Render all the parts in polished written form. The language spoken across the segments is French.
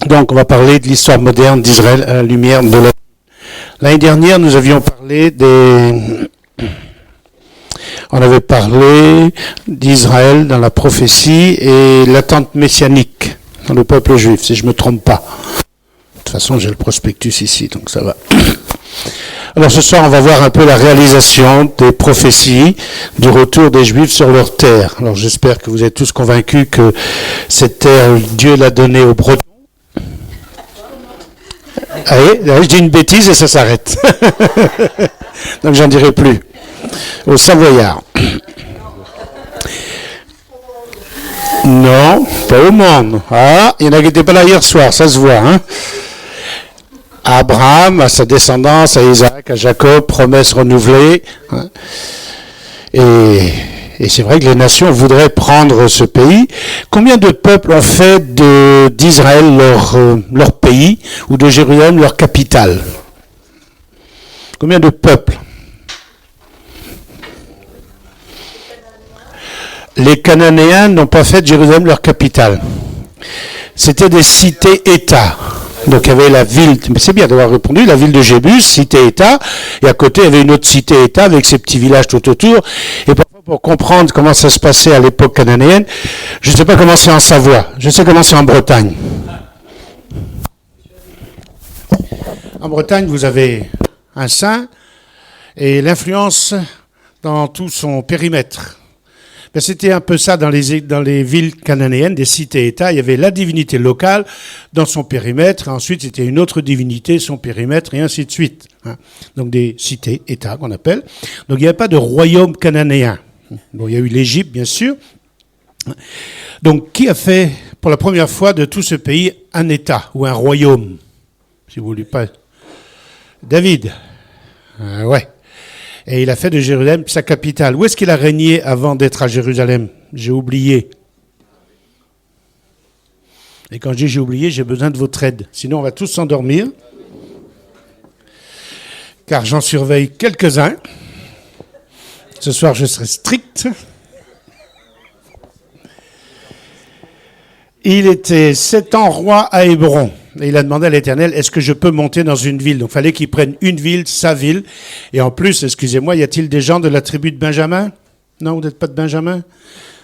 Donc, on va parler de l'histoire moderne d'Israël à la lumière de la... L'année dernière, nous avions parlé On avait parlé d'Israël dans la prophétie et l'attente messianique dans le peuple juif, si je ne me trompe pas. De toute façon, j'ai le prospectus ici, donc ça va. Alors ce soir, on va voir un peu la réalisation des prophéties du retour des Juifs sur leur terre. Alors j'espère que vous êtes tous convaincus que cette terre, Dieu l'a donnée aux Bretons. Allez, je dis une bêtise et ça s'arrête. Donc j'en dirai plus. Aux Savoyards. Non, pas au monde. Ah, il y en a qui n'étaient pas là hier soir, ça se voit, hein. À Abraham, à sa descendance, à Isaac, à Jacob, promesse renouvelée. Hein. Et c'est vrai que les nations voudraient prendre ce pays. Combien de peuples ont fait d'Israël leur pays, ou de Jérusalem leur capitale? Combien de peuples? Les Cananéens n'ont pas fait de Jérusalem leur capitale. C'était des cités-États. Donc il y avait la ville, mais c'est bien d'avoir répondu, la ville de Jébus, cité-État, et à côté il y avait une autre cité-État avec ses petits villages tout autour. Et parfois pour comprendre comment ça se passait à l'époque cananéenne, je ne sais pas comment c'est en Savoie, je sais comment c'est en Bretagne. En Bretagne, vous avez un saint et l'influence dans tout son périmètre. Ben, c'était un peu ça dans les villes cananéennes, des cités-États. Il y avait la divinité locale dans son périmètre. Et ensuite, c'était une autre divinité, son périmètre, et ainsi de suite. Hein. Donc des cités-États qu'on appelle. Donc il n'y avait pas de royaume cananéen. Bon, il y a eu l'Égypte, bien sûr. Donc qui a fait, pour la première fois de tout ce pays, un État ou un royaume? Si vous voulez pas... David. Ouais. Et il a fait de Jérusalem sa capitale. Où est-ce qu'il a régné avant d'être à Jérusalem? J'ai oublié. Et quand je dis j'ai oublié, j'ai besoin de votre aide. Sinon, on va tous s'endormir. Car j'en surveille quelques-uns. Ce soir, je serai strict. Il était 7 ans roi à Hébron. Et il a demandé à l'Éternel, est-ce que je peux monter dans une ville? Donc il fallait qu'il prenne une ville, sa ville. Et en plus, excusez-moi, y a-t-il des gens de la tribu de Benjamin? Non, vous n'êtes pas de Benjamin?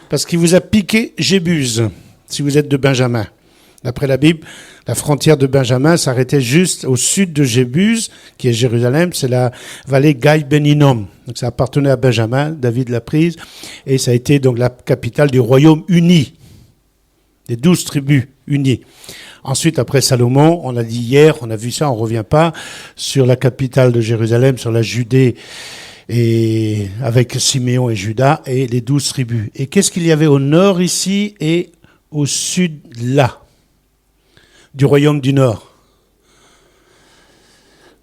Parce qu'il vous a piqué Jébuse, si vous êtes de Benjamin. D'après la Bible, la frontière de Benjamin s'arrêtait juste au sud de Jébuse, qui est Jérusalem, c'est la vallée Gaï Ben Hinnom. Donc ça appartenait à Benjamin, David l'a prise, et ça a été donc la capitale du royaume uni, des 12 tribus unies. Ensuite, après Salomon, on a dit hier, on a vu ça, on ne revient pas, sur la capitale de Jérusalem, sur la Judée, et avec Siméon et Juda, et les 12 tribus. Et qu'est-ce qu'il y avait au nord ici et au sud là, du royaume du nord?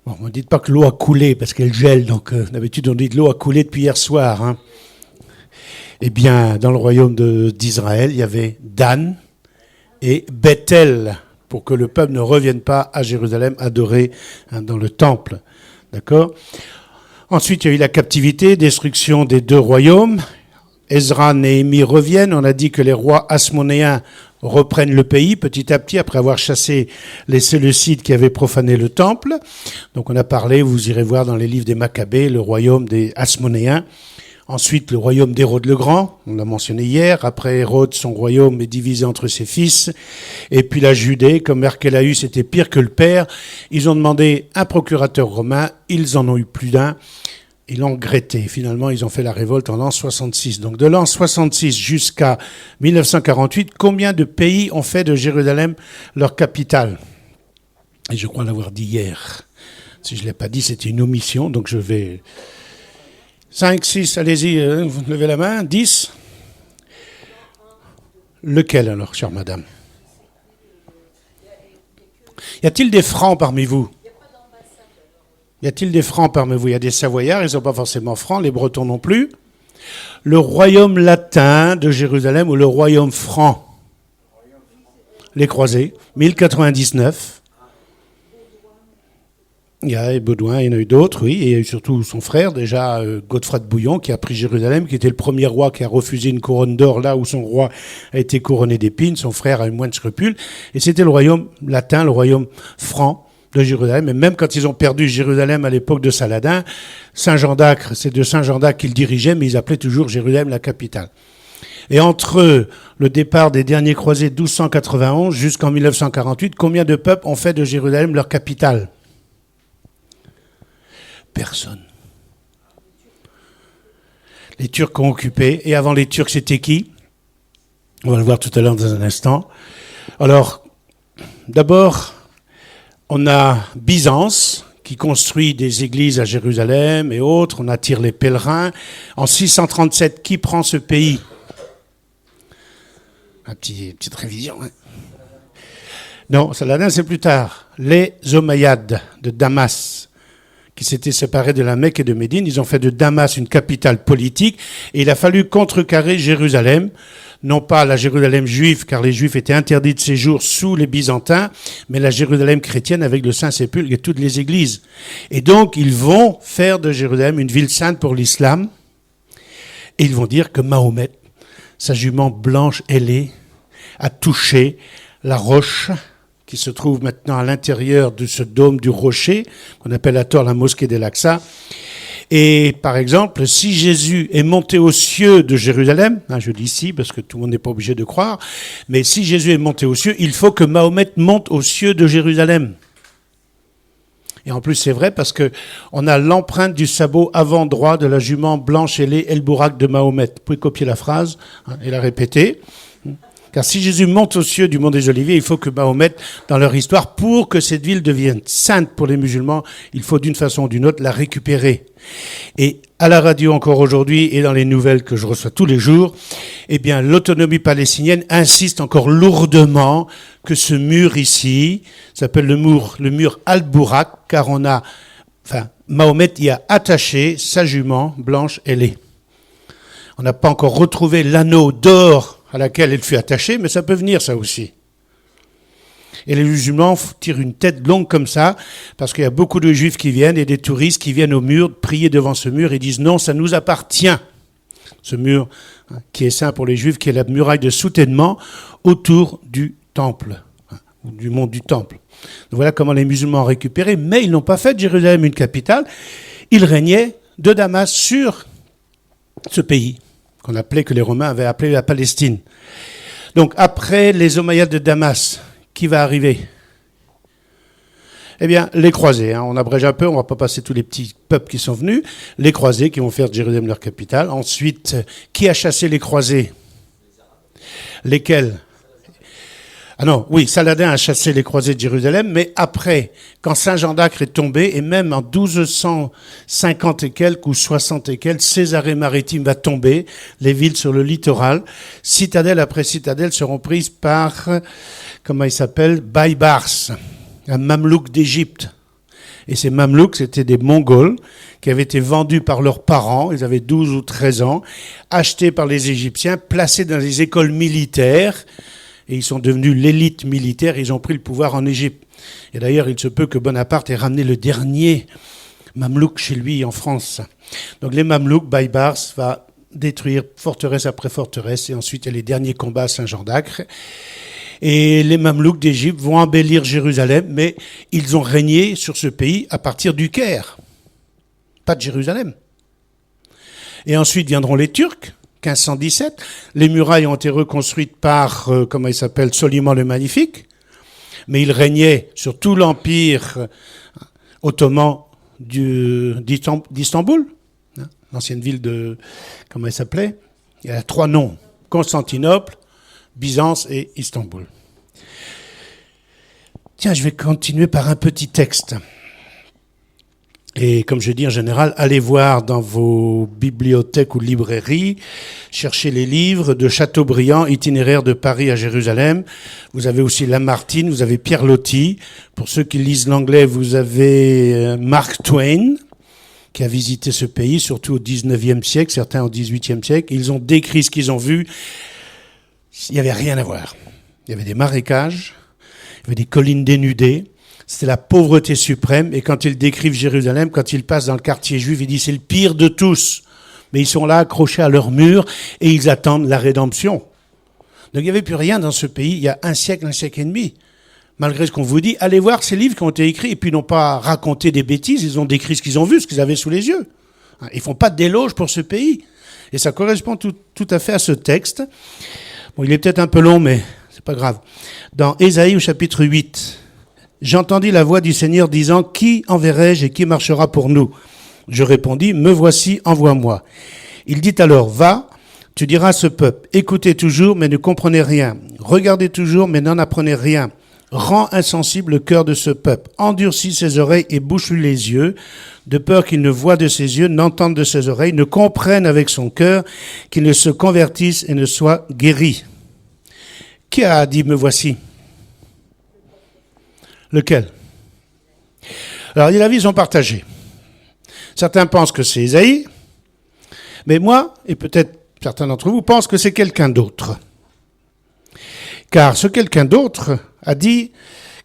Bon, ne me dites pas que l'eau a coulé, parce qu'elle gèle, donc d'habitude on dit que l'eau a coulé depuis hier soir. Hein. Eh bien, dans le royaume d'Israël, il y avait Dan et Bethel, pour que le peuple ne revienne pas à Jérusalem adorer dans le temple. D'accord? Ensuite, il y a eu la captivité, destruction des 2 royaumes. Ezra, Néhémie reviennent. On a dit que les rois hasmonéens reprennent le pays petit à petit après avoir chassé les Séleucides qui avaient profané le temple. Donc on a parlé, vous irez voir dans les livres des Maccabées, le royaume des Hasmonéens. Ensuite, le royaume d'Hérode le Grand, on l'a mentionné hier. Après Hérode, son royaume est divisé entre ses fils. Et puis la Judée, comme Archélaüs était pire que le père, ils ont demandé un procurateur romain, ils en ont eu plus d'un. Ils l'ont gretté. Finalement, ils ont fait la révolte en l'an 66. Donc de l'an 66 jusqu'à 1948, combien de pays ont fait de Jérusalem leur capitale? Et je crois l'avoir dit hier. Si je ne l'ai pas dit, c'était une omission, donc je vais... 5, 6, allez-y, vous levez la main. 10. Lequel alors, chère madame? Y a-t-il des francs parmi vous? Y a-t-il des francs parmi vous? Il y a des Savoyards, ils ne sont pas forcément francs, les Bretons non plus. Le royaume latin de Jérusalem ou le royaume franc? Les croisés, 1099. Il y a Baudouin, il y en a eu d'autres, oui, et il y a eu surtout son frère, déjà Godefroy de Bouillon, qui a pris Jérusalem, qui était le premier roi qui a refusé une couronne d'or là où son roi a été couronné d'épines. Son frère a eu moins de scrupules, et c'était le royaume latin, le royaume franc de Jérusalem. Et même quand ils ont perdu Jérusalem à l'époque de Saladin, Saint-Jean d'Acre, c'est de Saint-Jean d'Acre qu'ils dirigeaient, mais ils appelaient toujours Jérusalem la capitale. Et entre le départ des derniers croisés 1291 jusqu'en 1948, combien de peuples ont fait de Jérusalem leur capitale ? Personne. Les Turcs ont occupé, et avant les Turcs, c'était qui ? On va le voir tout à l'heure dans un instant. Alors, d'abord, on a Byzance, qui construit des églises à Jérusalem et autres, on attire les pèlerins. En 637, qui prend ce pays ? Petite révision. Hein. Non, Saladin, c'est plus tard. Les Omeyyades de Damas, qui s'étaient séparés de la Mecque et de Médine. Ils ont fait de Damas une capitale politique et il a fallu contrecarrer Jérusalem, non pas la Jérusalem juive, car les Juifs étaient interdits de séjour sous les Byzantins, mais la Jérusalem chrétienne avec le Saint-Sépulcre et toutes les églises. Et donc, ils vont faire de Jérusalem une ville sainte pour l'islam et ils vont dire que Mahomet, sa jument blanche ailée, a touché la roche qui se trouve maintenant à l'intérieur de ce dôme du rocher, qu'on appelle à tort la mosquée d'El-Aqsa. Et par exemple, si Jésus est monté aux cieux de Jérusalem, je dis ici parce que tout le monde n'est pas obligé de croire, mais si Jésus est monté aux cieux, il faut que Mahomet monte aux cieux de Jérusalem. Et en plus, c'est vrai parce que on a l'empreinte du sabot avant droit de la jument blanche ailée El Bourak de Mahomet. Vous pouvez copier la phrase et la répéter. Car si Jésus monte aux cieux du mont des Oliviers, il faut que Mahomet, dans leur histoire, pour que cette ville devienne sainte pour les musulmans, il faut d'une façon ou d'une autre la récupérer. Et à la radio encore aujourd'hui et dans les nouvelles que je reçois tous les jours, eh bien, l'autonomie palestinienne insiste encore lourdement que ce mur ici s'appelle le mur Al-Bourak, car Mahomet y a attaché sa jument blanche ailée. On n'a pas encore retrouvé l'anneau d'or à laquelle elle fut attachée, mais ça peut venir, ça aussi. Et les musulmans tirent une tête longue comme ça, parce qu'il y a beaucoup de juifs qui viennent et des touristes qui viennent au mur, prier devant ce mur et disent non, ça nous appartient. Ce mur qui est saint pour les juifs, qui est la muraille de soutènement autour du temple, ou du mont du temple. Donc voilà comment les musulmans ont récupéré, mais ils n'ont pas fait de Jérusalem une capitale. Ils régnaient de Damas sur ce pays que les Romains avaient appelé la Palestine. Donc après les Omeyyades de Damas, qui va arriver ? Eh bien, les croisés. On abrège un peu, on ne va pas passer tous les petits peuples qui sont venus. Les croisés qui vont faire de Jérusalem leur capitale. Ensuite, qui a chassé les croisés ? Lesquels ? Ah non, oui, Saladin a chassé les croisés de Jérusalem, mais après, quand Saint-Jean d'Acre est tombé, et même en 1250 et quelques ou 60 et quelques, Césarée maritime va tomber, les villes sur le littoral, citadelle après citadelle seront prises par, Baybars, un mamelouk d'Égypte. Et ces mamelouks, c'était des Mongols qui avaient été vendus par leurs parents, ils avaient 12 ou 13 ans, achetés par les Égyptiens, placés dans les écoles militaires, et ils sont devenus l'élite militaire, ils ont pris le pouvoir en Égypte. Et d'ailleurs, il se peut que Bonaparte ait ramené le dernier Mamelouk chez lui en France. Donc les Mamelouks, Baybars va détruire forteresse après forteresse, et ensuite il y a les derniers combats à Saint-Jean d'Acre. Et les Mamelouks d'Égypte vont embellir Jérusalem, mais ils ont régné sur ce pays à partir du Caire, pas de Jérusalem. Et ensuite viendront les Turcs, 1517. Les murailles ont été reconstruites par, Soliman le Magnifique, mais il régnait sur tout l'empire ottoman d'Istanbul, l'ancienne ville de, il y a 3 noms, Constantinople, Byzance et Istanbul. Tiens, je vais continuer par un petit texte. Et comme je dis en général, allez voir dans vos bibliothèques ou librairies, cherchez les livres de Chateaubriand, Itinéraire de Paris à Jérusalem. Vous avez aussi Lamartine, vous avez Pierre Loti. Pour ceux qui lisent l'anglais, vous avez Mark Twain, qui a visité ce pays, surtout au 19e siècle, certains au 18e siècle. Ils ont décrit ce qu'ils ont vu. Il n'y avait rien à voir. Il y avait des marécages, il y avait des collines dénudées. C'était la pauvreté suprême. Et quand ils décrivent Jérusalem, quand ils passent dans le quartier juif, ils disent c'est le pire de tous. Mais ils sont là accrochés à leur mur et ils attendent la rédemption. Donc il n'y avait plus rien dans ce pays il y a un siècle et demi. Malgré ce qu'on vous dit, allez voir ces livres qui ont été écrits et puis ils n'ont pas raconté des bêtises, ils ont décrit ce qu'ils ont vu, ce qu'ils avaient sous les yeux. Ils font pas d'éloge pour ce pays. Et ça correspond tout à fait à ce texte. Bon, il est peut-être un peu long, mais c'est pas grave. Dans Ésaïe au chapitre 8, j'entendis la voix du Seigneur disant, qui enverrai-je et qui marchera pour nous? Je répondis, me voici, envoie-moi. Il dit alors, va, tu diras à ce peuple, écoutez toujours, mais ne comprenez rien. Regardez toujours, mais n'en apprenez rien. Rends insensible le cœur de ce peuple. Endurcis ses oreilles et bouche-lui les yeux, de peur qu'il ne voie de ses yeux, n'entende de ses oreilles, ne comprenne avec son cœur, qu'il ne se convertisse et ne soit guéri. Qui a dit, me voici? Lequel? Alors, les avis sont partagés. Certains pensent que c'est Ésaïe, mais moi, et peut-être certains d'entre vous, pensent que c'est quelqu'un d'autre. Car ce quelqu'un d'autre a dit,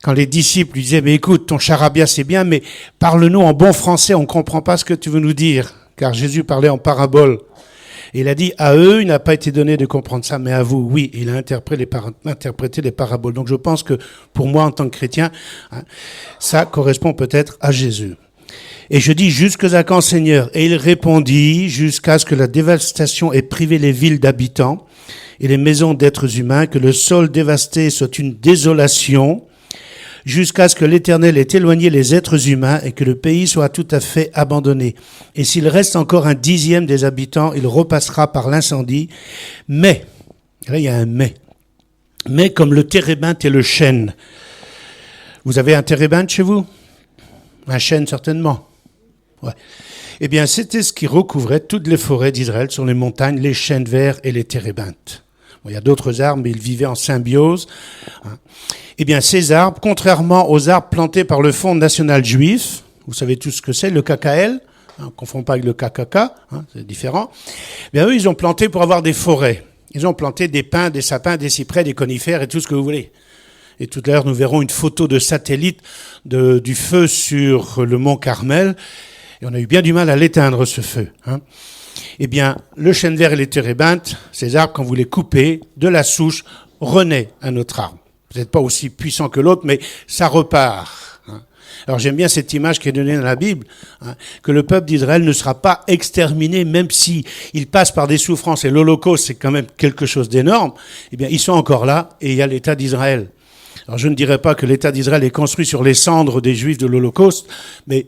quand les disciples lui disaient, mais écoute, ton charabia c'est bien, mais parle-nous en bon français, on ne comprend pas ce que tu veux nous dire. Car Jésus parlait en parabole. Et il a dit, à eux, il n'a pas été donné de comprendre ça, mais à vous, oui. Et il a interprété les paraboles. Donc je pense que pour moi, en tant que chrétien, ça correspond peut-être à Jésus. Et je dis, jusqu'à quand, Seigneur? Et il répondit, jusqu'à ce que la dévastation ait privé les villes d'habitants et les maisons d'êtres humains, que le sol dévasté soit une désolation, jusqu'à ce que l'Éternel ait éloigné les êtres humains et que le pays soit tout à fait abandonné. Et s'il reste encore 1/10 des habitants, il repassera par l'incendie. Mais, là il y a un mais comme le térébinthe et le chêne. Vous avez un térébinthe chez vous? Un chêne certainement. Ouais. Eh bien, c'était ce qui recouvrait toutes les forêts d'Israël sur les montagnes, les chênes verts et les térébinthes. Bon, il y a d'autres arbres, mais ils vivaient en symbiose. Eh bien, ces arbres, contrairement aux arbres plantés par le Fonds national juif, vous savez tous ce que c'est, le KKL, on ne confond pas avec le KKK, c'est différent. Eh bien, eux, ils ont planté pour avoir des forêts. Ils ont planté des pins, des sapins, des cyprès, des conifères et tout ce que vous voulez. Et tout à l'heure, nous verrons une photo de satellite du feu sur le mont Carmel. Et on a eu bien du mal à l'éteindre, ce feu. Eh bien, le chêne vert et les térébinthes, ces arbres, quand vous les coupez, de la souche, renaît un autre arbre. Peut-être pas aussi puissant que l'autre, mais ça repart. Alors j'aime bien cette image qui est donnée dans la Bible, que le peuple d'Israël ne sera pas exterminé, même si il passe par des souffrances, et l'Holocauste, c'est quand même quelque chose d'énorme. Eh bien, ils sont encore là, et il y a l'État d'Israël. Alors je ne dirais pas que l'État d'Israël est construit sur les cendres des Juifs de l'Holocauste, mais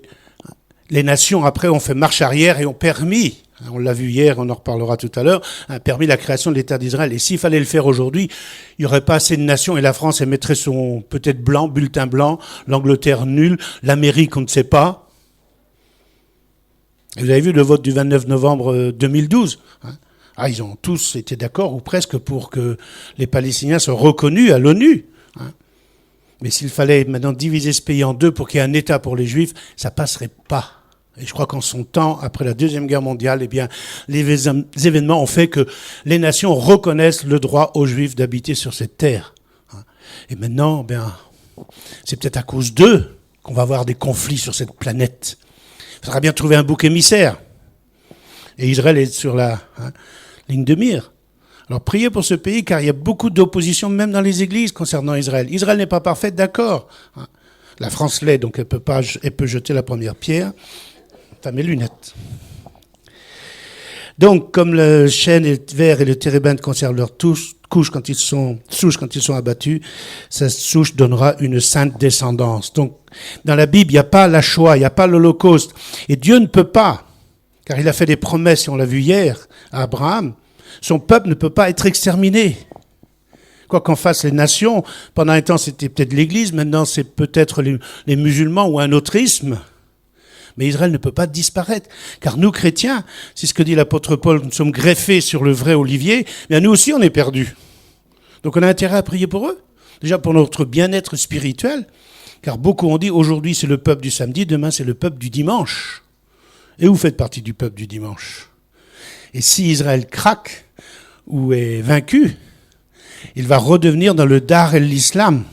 les nations, après, ont fait marche arrière et ont permis, on l'a vu hier, on en reparlera tout à l'heure, permis la création de l'État d'Israël. Et s'il fallait le faire aujourd'hui, il n'y aurait pas assez de nations et la France émettrait son peut-être blanc, bulletin blanc, l'Angleterre nul, l'Amérique on ne sait pas. Et vous avez vu le vote du 29 novembre 2012 ils ont tous été d'accord, ou presque, pour que les Palestiniens soient reconnus à l'ONU. Mais s'il fallait maintenant diviser ce pays en deux pour qu'il y ait un État pour les Juifs, ça passerait pas. Et je crois qu'en son temps, après la Deuxième Guerre mondiale, eh bien, les événements ont fait que les nations reconnaissent le droit aux Juifs d'habiter sur cette terre. Et maintenant, c'est peut-être à cause d'eux qu'on va avoir des conflits sur cette planète. Il faudra bien trouver un bouc émissaire. Et Israël est sur la ligne de mire. Alors priez pour ce pays, car il y a beaucoup d'opposition, même dans les églises, concernant Israël. Israël n'est pas parfaite, d'accord. La France l'est, donc elle peut jeter la première pierre. T'as mes lunettes. Donc, comme le chêne vert et le térébinthe conservent leur souche quand ils sont abattus, cette souche donnera une sainte descendance. Donc, dans la Bible, il n'y a pas la Shoah, il n'y a pas l'Holocauste. Et Dieu ne peut pas, car il a fait des promesses, et on l'a vu hier, à Abraham. Son peuple ne peut pas être exterminé. Quoi qu'en fassent les nations, pendant un temps c'était peut-être l'Église, maintenant c'est peut-être les musulmans ou un autre isme. Mais Israël ne peut pas disparaître, car nous chrétiens, c'est ce que dit l'apôtre Paul, nous sommes greffés sur le vrai olivier, mais nous aussi on est perdus. Donc on a intérêt à prier pour eux, déjà pour notre bien-être spirituel, car beaucoup ont dit aujourd'hui c'est le peuple du samedi, demain c'est le peuple du dimanche. Et vous faites partie du peuple du dimanche. Et si Israël craque ou est vaincu, il va redevenir dans le Dar el-Islam.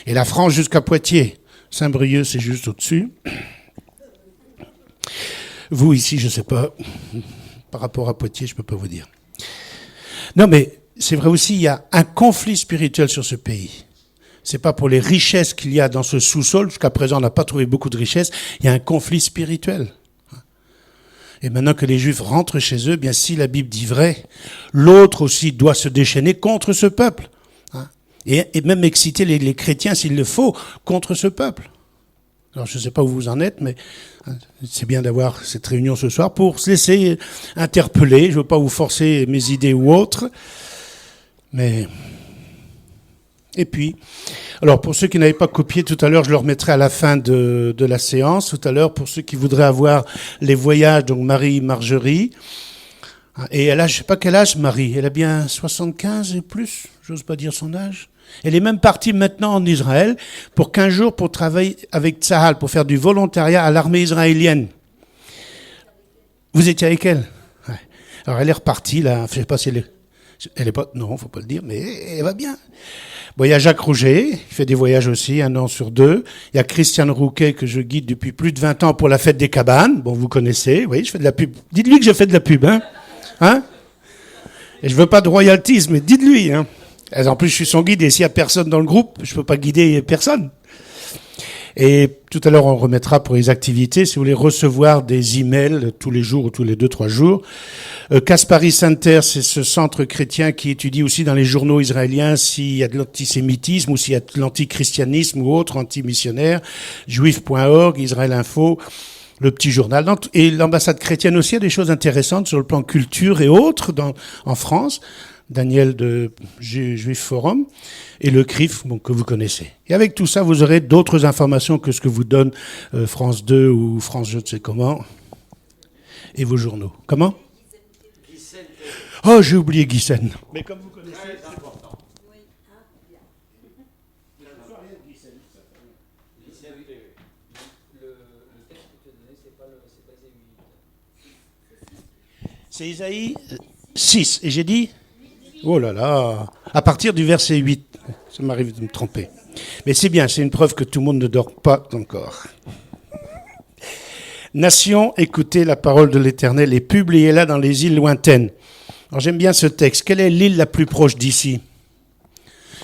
Et la France jusqu'à Poitiers. Saint-Brieuc, c'est juste au-dessus. Vous, ici, je ne sais pas. Par rapport à Poitiers, je ne peux pas vous dire. Non, mais c'est vrai aussi, il y a un conflit spirituel sur ce pays. C'est pas pour les richesses qu'il y a dans ce sous-sol. Jusqu'à présent, on n'a pas trouvé beaucoup de richesses. Il y a un conflit spirituel. Et maintenant que les Juifs rentrent chez eux, bien si la Bible dit vrai, l'autre aussi doit se déchaîner contre ce peuple. Et même exciter les chrétiens, s'il le faut, contre ce peuple. Alors je ne sais pas où vous en êtes, mais c'est bien d'avoir cette réunion ce soir pour se laisser interpeller. Je ne veux pas vous forcer mes idées ou autres. Mais... Et puis, alors pour ceux qui n'avaient pas copié tout à l'heure, je le remettrai à la fin de la séance. Tout à l'heure, pour ceux qui voudraient avoir les voyages, donc Marie-Margerie. Et elle a, je ne sais pas quel âge, Marie. Elle a bien 75 et plus, j'ose pas dire son âge. Elle est même partie maintenant en Israël pour 15 jours pour travailler avec Tsahal, pour faire du volontariat à l'armée israélienne. Vous étiez avec elle? Ouais. Alors elle est repartie, là, je ne sais pas si elle est pas... Non, il ne faut pas le dire, mais elle va bien. Bon, il y a Jacques Rouget, il fait des voyages aussi, 1 an sur 2. Il y a Christiane Rouquet, que je guide depuis plus de 20 ans pour la fête des cabanes. Bon, vous connaissez, oui, je fais de la pub. Dites-lui que je fais de la pub, hein? Et je veux pas de royalties, mais dites-lui, hein? En plus, je suis son guide, et s'il y a personne dans le groupe, je peux pas guider personne. Et tout à l'heure, on remettra pour les activités, si vous voulez recevoir des emails tous les jours ou tous les 2-3 jours. Kaspari Center, c'est ce centre chrétien qui étudie aussi dans les journaux israéliens s'il y a de l'antisémitisme ou s'il y a de l'antichristianisme ou autre, anti-missionnaire. Juif.org, Israël Info, le petit journal. Et l'ambassade chrétienne aussi a des choses intéressantes sur le plan culture et autres en France. Daniel de Juif Forum et le CRIF, bon, que vous connaissez. Et avec tout ça, vous aurez d'autres informations que ce que vous donne France 2 ou France je ne sais comment et vos journaux. Comment? Oh, j'ai oublié Guissen. Mais comme vous connaissez, c'est important. C'est Isaïe 6. Et j'ai dit? Oh là là, à partir du verset 8, ça m'arrive de me tromper. Mais c'est bien, c'est une preuve que tout le monde ne dort pas encore. Nation, écoutez la parole de l'Éternel et publiez-la dans les îles lointaines. Alors j'aime bien ce texte. Quelle est l'île la plus proche d'ici?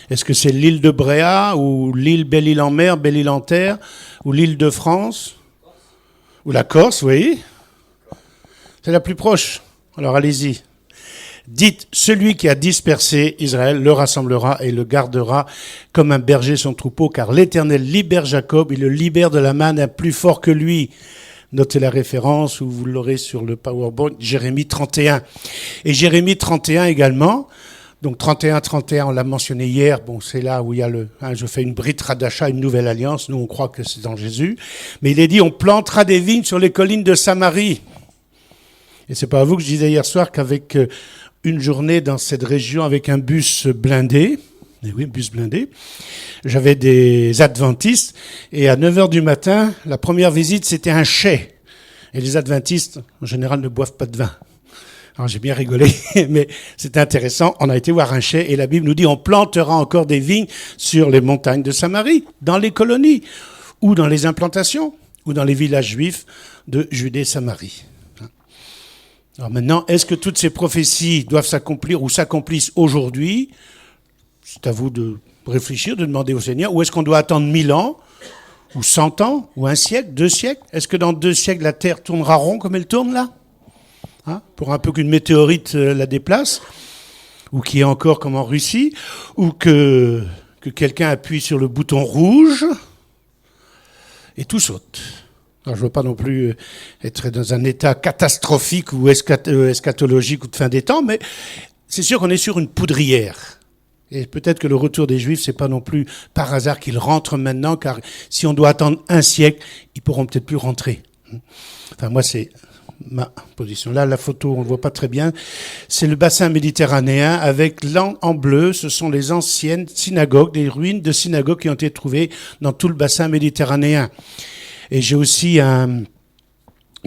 Est-ce que c'est l'île de Bréa ou l'île Belle-Île-en-Mer, Belle-Île-en-Terre ou l'île de France? Ou la Corse, oui. C'est la plus proche. Alors allez-y. Dites, celui qui a dispersé Israël le rassemblera et le gardera comme un berger son troupeau, car l'Éternel libère Jacob, il le libère de la main d'un plus fort que lui. Notez la référence, ou vous l'aurez sur le PowerPoint, Jérémie 31. Et Jérémie 31 également, donc 31, on l'a mentionné hier, bon c'est là où il y a je fais une Brit Hadasha, une nouvelle alliance, nous on croit que c'est dans Jésus, mais il est dit, on plantera des vignes sur les collines de Samarie. Et c'est pas à vous que je disais hier soir qu'avec une journée dans cette région avec un bus blindé, et oui, bus blindé, j'avais des adventistes, et à 9h du matin, la première visite, c'était un chai. Et les adventistes, en général, ne boivent pas de vin. Alors j'ai bien rigolé, mais c'était intéressant. On a été voir un chai, et la Bible nous dit, on plantera encore des vignes sur les montagnes de Samarie, dans les colonies, ou dans les implantations, ou dans les villages juifs de Judée-Samarie. Alors maintenant, est-ce que toutes ces prophéties doivent s'accomplir ou s'accomplissent aujourd'hui? C'est à vous de réfléchir, de demander au Seigneur. Ou est-ce qu'on doit attendre 1000 ans, ou 100 ans, ou un siècle, 2 siècles? Est-ce que dans 2 siècles, la Terre tournera rond comme elle tourne là? Pour un peu qu'une météorite la déplace? Ou qu'il y ait encore comme en Russie? Ou que quelqu'un appuie sur le bouton rouge et tout saute? Alors, je ne veux pas non plus être dans un état catastrophique ou eschatologique ou de fin des temps, mais c'est sûr qu'on est sur une poudrière. Et peut-être que le retour des Juifs, c'est pas non plus par hasard qu'ils rentrent maintenant, car si on doit attendre un siècle, ils pourront peut-être plus rentrer. Enfin, moi, c'est ma position. Là, la photo, on ne voit pas très bien. C'est le bassin méditerranéen avec en bleu. Ce sont les anciennes synagogues, des ruines de synagogues qui ont été trouvées dans tout le bassin méditerranéen. Et j'ai aussi une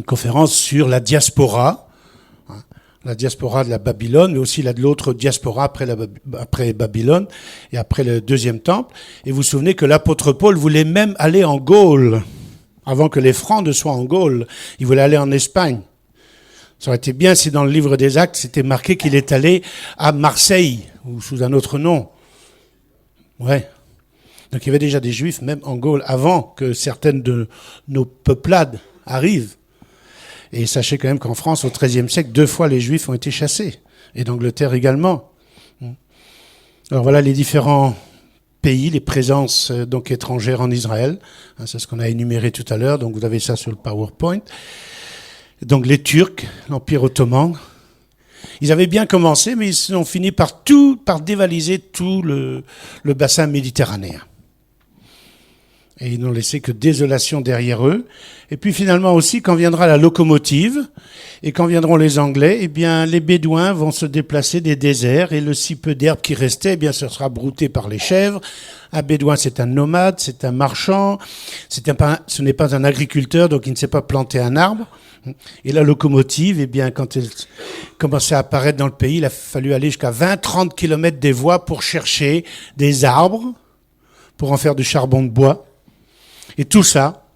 conférence sur la diaspora. la diaspora de la Babylone, mais aussi de l'autre diaspora après Babylone et après le deuxième temple. Et vous vous souvenez que l'apôtre Paul voulait même aller en Gaule, avant que les Francs ne soient en Gaule. Il voulait aller en Espagne. Ça aurait été bien si dans le livre des Actes, c'était marqué qu'il est allé à Marseille, ou sous un autre nom. Ouais. Donc il y avait déjà des Juifs, même en Gaule, avant que certaines de nos peuplades arrivent. Et sachez quand même qu'en France, au XIIIe siècle, 2 fois les Juifs ont été chassés. Et d'Angleterre également. Alors voilà les différents pays, les présences donc étrangères en Israël. C'est ce qu'on a énuméré tout à l'heure. Donc vous avez ça sur le PowerPoint. Donc les Turcs, l'Empire ottoman. Ils avaient bien commencé, mais ils ont fini par dévaliser tout le bassin méditerranéen. Et ils n'ont laissé que désolation derrière eux. Et puis finalement aussi, quand viendra la locomotive, et quand viendront les Anglais, eh bien, les Bédouins vont se déplacer des déserts, et le si peu d'herbe qui restait, eh bien, ce sera brouté par les chèvres. Un Bédouin, c'est un nomade, c'est un marchand, ce n'est pas un agriculteur, donc il ne sait pas planter un arbre. Et la locomotive, eh bien, quand elle commençait à apparaître dans le pays, il a fallu aller jusqu'à 20-30 kilomètres des voies pour chercher des arbres, pour en faire du charbon de bois. Et tout ça,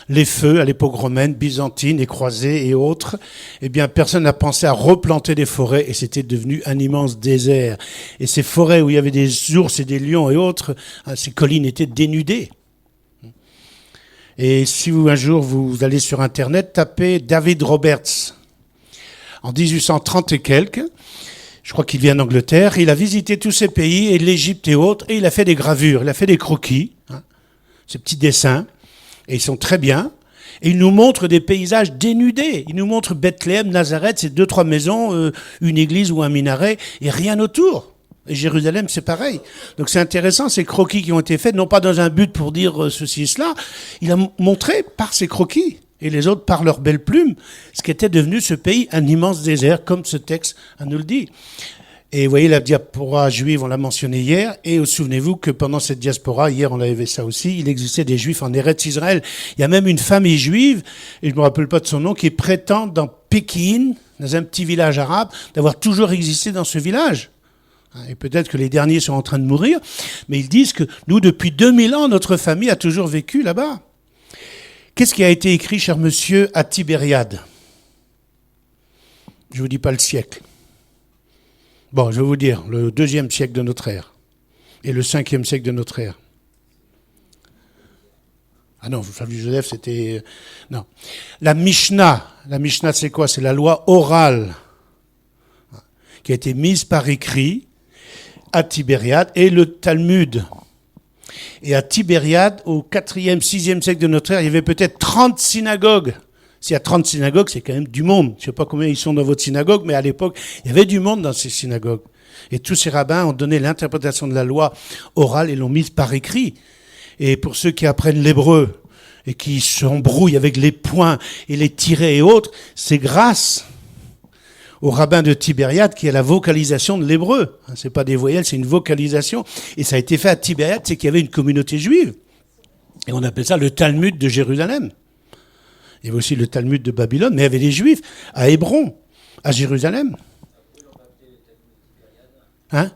les feux à l'époque romaine, byzantine et croisée et autres, eh bien, personne n'a pensé à replanter des forêts et c'était devenu un immense désert. Et ces forêts où il y avait des ours et des lions et autres, ces collines étaient dénudées. Et si un jour vous allez sur Internet, tapez David Roberts, en 1830 et quelques, je crois qu'il vient d'Angleterre, il a visité tous ces pays, et l'Égypte et autres, et il a fait des gravures, il a fait des croquis, ces petits dessins, et ils sont très bien. Et il nous montre des paysages dénudés. Il nous montre Bethléem, Nazareth, c'est 2-3 maisons, une église ou un minaret, et rien autour. Et Jérusalem, c'est pareil. Donc c'est intéressant, ces croquis qui ont été faits, non pas dans un but pour dire ceci et cela, il a montré par ses croquis, et les autres par leurs belles plumes, ce qu'était devenu ce pays, un immense désert, comme ce texte nous le dit. Et vous voyez, la diaspora juive, on l'a mentionné hier, et souvenez-vous que pendant cette diaspora, hier on avait vu ça aussi, il existait des juifs en Eretz Israël. Il y a même une famille juive, et je ne me rappelle pas de son nom, qui prétend dans Pékin, dans un petit village arabe, d'avoir toujours existé dans ce village. Et peut-être que les derniers sont en train de mourir, mais ils disent que nous, depuis 2000 ans, notre famille a toujours vécu là-bas. Qu'est-ce qui a été écrit, cher monsieur, à Tibériade? Je ne vous dis pas le siècle. Bon, je vais vous dire, le 2e siècle de notre ère et le 5e siècle de notre ère. Ah non, Flavius Joseph, c'était... Non. La Mishnah, c'est quoi? C'est la loi orale qui a été mise par écrit à Tibériade, et le Talmud. Et à Tibériade, au 4e, 6e siècle de notre ère, il y avait peut-être 30 synagogues. S'il y a 30 synagogues, c'est quand même du monde. Je ne sais pas combien ils sont dans votre synagogue, mais à l'époque, il y avait du monde dans ces synagogues. Et tous ces rabbins ont donné l'interprétation de la loi orale et l'ont mise par écrit. Et pour ceux qui apprennent l'hébreu et qui s'embrouillent avec les points et les tirets et autres, c'est grâce au rabbin de Tibériade qui a la vocalisation de l'hébreu. C'est pas des voyelles, c'est une vocalisation. Et ça a été fait à Tibériade, c'est qu'il y avait une communauté juive. Et on appelle ça le Talmud de Jérusalem. Il y avait aussi le Talmud de Babylone, mais il y avait des Juifs à Hébron, à Jérusalem. Hein?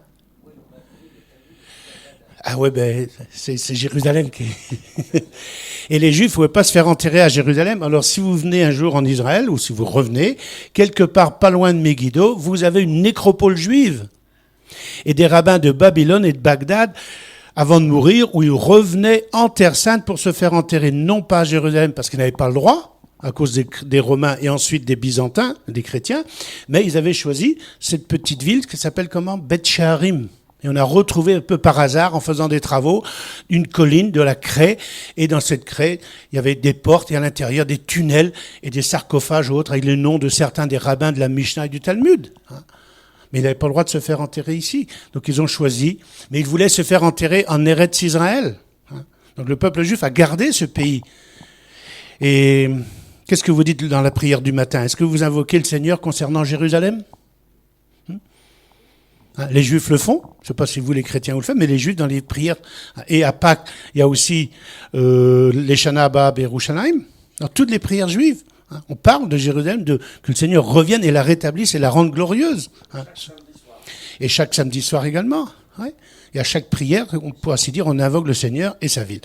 Ah ouais, ben c'est Jérusalem qui... Et les Juifs ne pouvaient pas se faire enterrer à Jérusalem. Alors si vous venez un jour en Israël, ou si vous revenez, quelque part pas loin de Megiddo, vous avez une nécropole juive. Et des rabbins de Babylone et de Bagdad, avant de mourir, où ils revenaient en Terre Sainte pour se faire enterrer, non pas à Jérusalem, parce qu'ils n'avaient pas le droit, à cause des Romains et ensuite des Byzantins, des chrétiens, mais ils avaient choisi cette petite ville qui s'appelle comment? Beth She'arim. Et on a retrouvé un peu par hasard, en faisant des travaux, une colline de la craie. Et dans cette craie, il y avait des portes et à l'intérieur des tunnels et des sarcophages ou autres avec les noms de certains des rabbins de la Mishnah et du Talmud. Mais ils n'avaient pas le droit de se faire enterrer ici. Donc ils ont choisi, mais ils voulaient se faire enterrer en Eretz Israël. Donc le peuple juif a gardé ce pays. Et qu'est-ce que vous dites dans la prière du matin? Est-ce que vous invoquez le Seigneur concernant Jérusalem? Les Juifs le font. Je ne sais pas si vous, les chrétiens, vous le faites, mais les Juifs, dans les prières, et à Pâques, il y a aussi les Shana Abba Berushalayim, dans toutes les prières juives. On parle de Jérusalem, que le Seigneur revienne et la rétablisse et la rende glorieuse. Et chaque samedi soir également. Ouais. Et à chaque prière, on peut ainsi dire, on invoque le Seigneur et sa ville.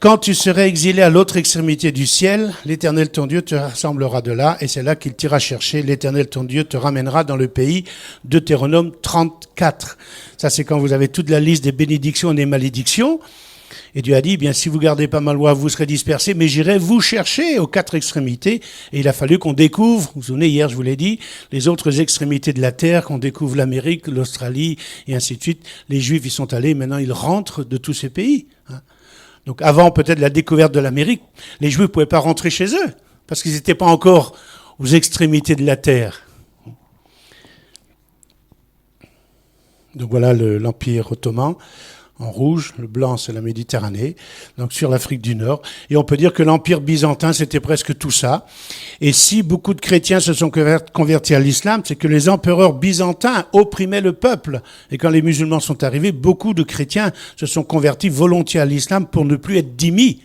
Quand tu serais exilé à l'autre extrémité du ciel, l'Éternel ton Dieu te rassemblera de là, et c'est là qu'il t'ira chercher. L'Éternel ton Dieu te ramènera dans le pays. Deutéronome 34. Ça, c'est quand vous avez toute la liste des bénédictions et des malédictions. Et Dieu a dit, bien, si vous gardez pas ma loi, vous serez dispersés, mais j'irai vous chercher aux quatre extrémités. Et il a fallu qu'on découvre, vous vous souvenez, hier je vous l'ai dit, les autres extrémités de la terre, qu'on découvre l'Amérique, l'Australie, et ainsi de suite. Les Juifs y sont allés, maintenant ils rentrent de tous ces pays. Donc avant peut-être la découverte de l'Amérique, les Juifs ne pouvaient pas rentrer chez eux, parce qu'ils n'étaient pas encore aux extrémités de la terre. Donc voilà l'Empire ottoman. En rouge, le blanc c'est la Méditerranée, donc sur l'Afrique du Nord. Et on peut dire que l'Empire byzantin c'était presque tout ça. Et si beaucoup de chrétiens se sont convertis à l'islam, c'est que les empereurs byzantins opprimaient le peuple. Et quand les musulmans sont arrivés, beaucoup de chrétiens se sont convertis volontiers à l'islam pour ne plus être dhimmis,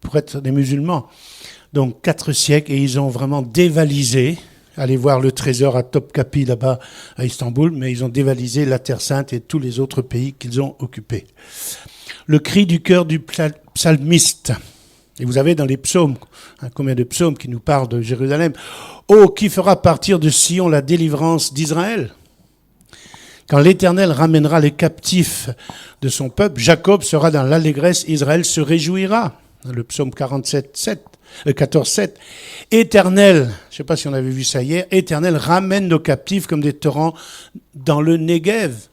pour être des musulmans. Donc 4 siècles et ils ont vraiment dévalisé. Allez voir le trésor à Topkapi là-bas à Istanbul, mais ils ont dévalisé la Terre Sainte et tous les autres pays qu'ils ont occupés. Le cri du cœur du psalmiste. Et vous avez dans les psaumes, combien de psaumes qui nous parlent de Jérusalem. Oh, qui fera partir de Sion la délivrance d'Israël ? Quand l'Éternel ramènera les captifs de son peuple, Jacob sera dans l'allégresse, Israël se réjouira. Le psaume 14:7. Éternel, je ne sais pas si on avait vu ça hier, Éternel ramène nos captifs comme des torrents dans le Negev.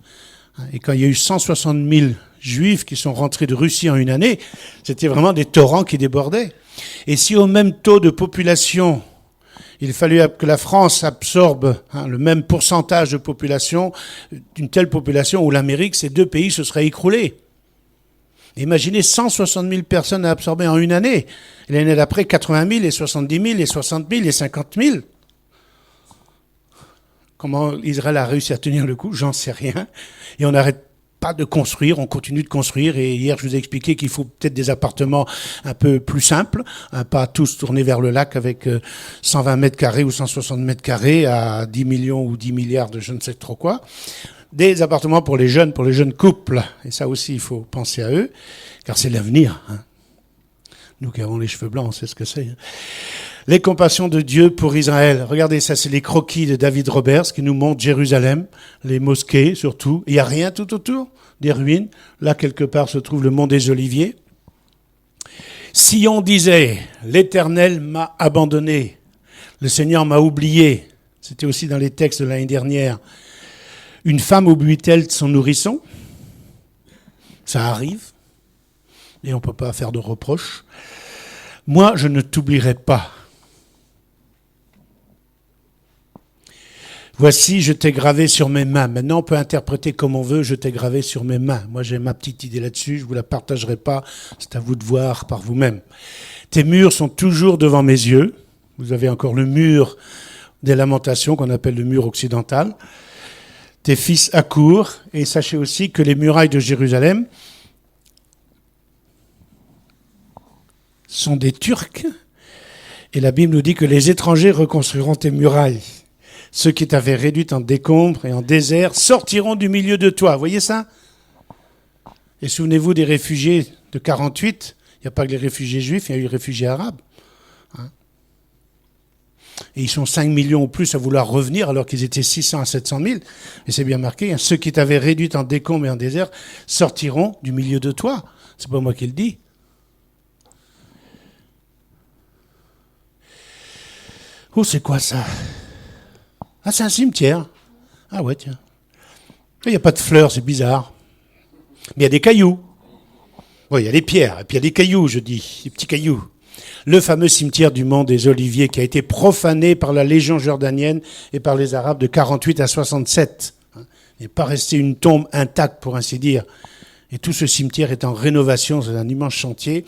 Et quand il y a eu 160 000 Juifs qui sont rentrés de Russie en une année, c'était vraiment des torrents qui débordaient. Et si au même taux de population, il fallait que la France absorbe le même pourcentage de population, d'une telle population où l'Amérique, ces deux pays se seraient écroulés. Imaginez 160 000 personnes à absorber en une année. Et l'année d'après, 80 000 et 70 000 et 60 000 et 50 000. Comment Israël a réussi à tenir le coup, j'en sais rien. Et on n'arrête pas de construire, on continue de construire. Et hier, je vous ai expliqué qu'il faut peut-être des appartements un peu plus simples, pas tous tournés vers le lac avec 120 mètres carrés ou 160 mètres carrés à 10 millions ou 10 milliards de je ne sais trop quoi. Des appartements pour les jeunes couples. Et ça aussi, il faut penser à eux, car c'est l'avenir. Nous qui avons les cheveux blancs, on sait ce que c'est. Les compassions de Dieu pour Israël. Regardez, ça, c'est les croquis de David Roberts qui nous montrent Jérusalem, les mosquées surtout. Il n'y a rien tout autour, des ruines. Là, quelque part, se trouve le mont des Oliviers. Si on disait, l'Éternel m'a abandonné, le Seigneur m'a oublié, c'était aussi dans les textes de l'année dernière. Une femme oublie-t-elle son nourrisson ? Ça arrive, et on ne peut pas faire de reproches. Moi, je ne t'oublierai pas. Voici, je t'ai gravé sur mes mains. Maintenant, on peut interpréter comme on veut, je t'ai gravé sur mes mains. Moi, j'ai ma petite idée là-dessus, je ne vous la partagerai pas, c'est à vous de voir par vous-même. Tes murs sont toujours devant mes yeux. Vous avez encore le mur des lamentations, qu'on appelle le mur occidental. Tes fils accourent, et sachez aussi que les murailles de Jérusalem sont des Turcs, et la Bible nous dit que les étrangers reconstruiront tes murailles. Ceux qui t'avaient réduit en décombres et en désert sortiront du milieu de toi. Vous voyez ça ? Et souvenez-vous des réfugiés de 48, il n'y a pas que les réfugiés juifs, il y a eu les réfugiés arabes. Et ils sont 5 millions ou plus à vouloir revenir alors qu'ils étaient 600 à 700 000. Et c'est bien marqué, ceux qui t'avaient réduit en décombres et en désert sortiront du milieu de toi. C'est pas moi qui le dis. Oh, c'est quoi ça ? Ah, c'est un cimetière. Ah ouais, tiens. Il n'y a pas de fleurs, c'est bizarre. Mais il y a des cailloux. Oui, il y a des pierres, et puis il y a des cailloux, je dis, des petits cailloux. Le fameux cimetière du mont des Oliviers qui a été profané par la Légion jordanienne et par les Arabes de 48 à 67. Il n'est pas resté une tombe intacte, pour ainsi dire. Et tout ce cimetière est en rénovation, c'est un immense chantier.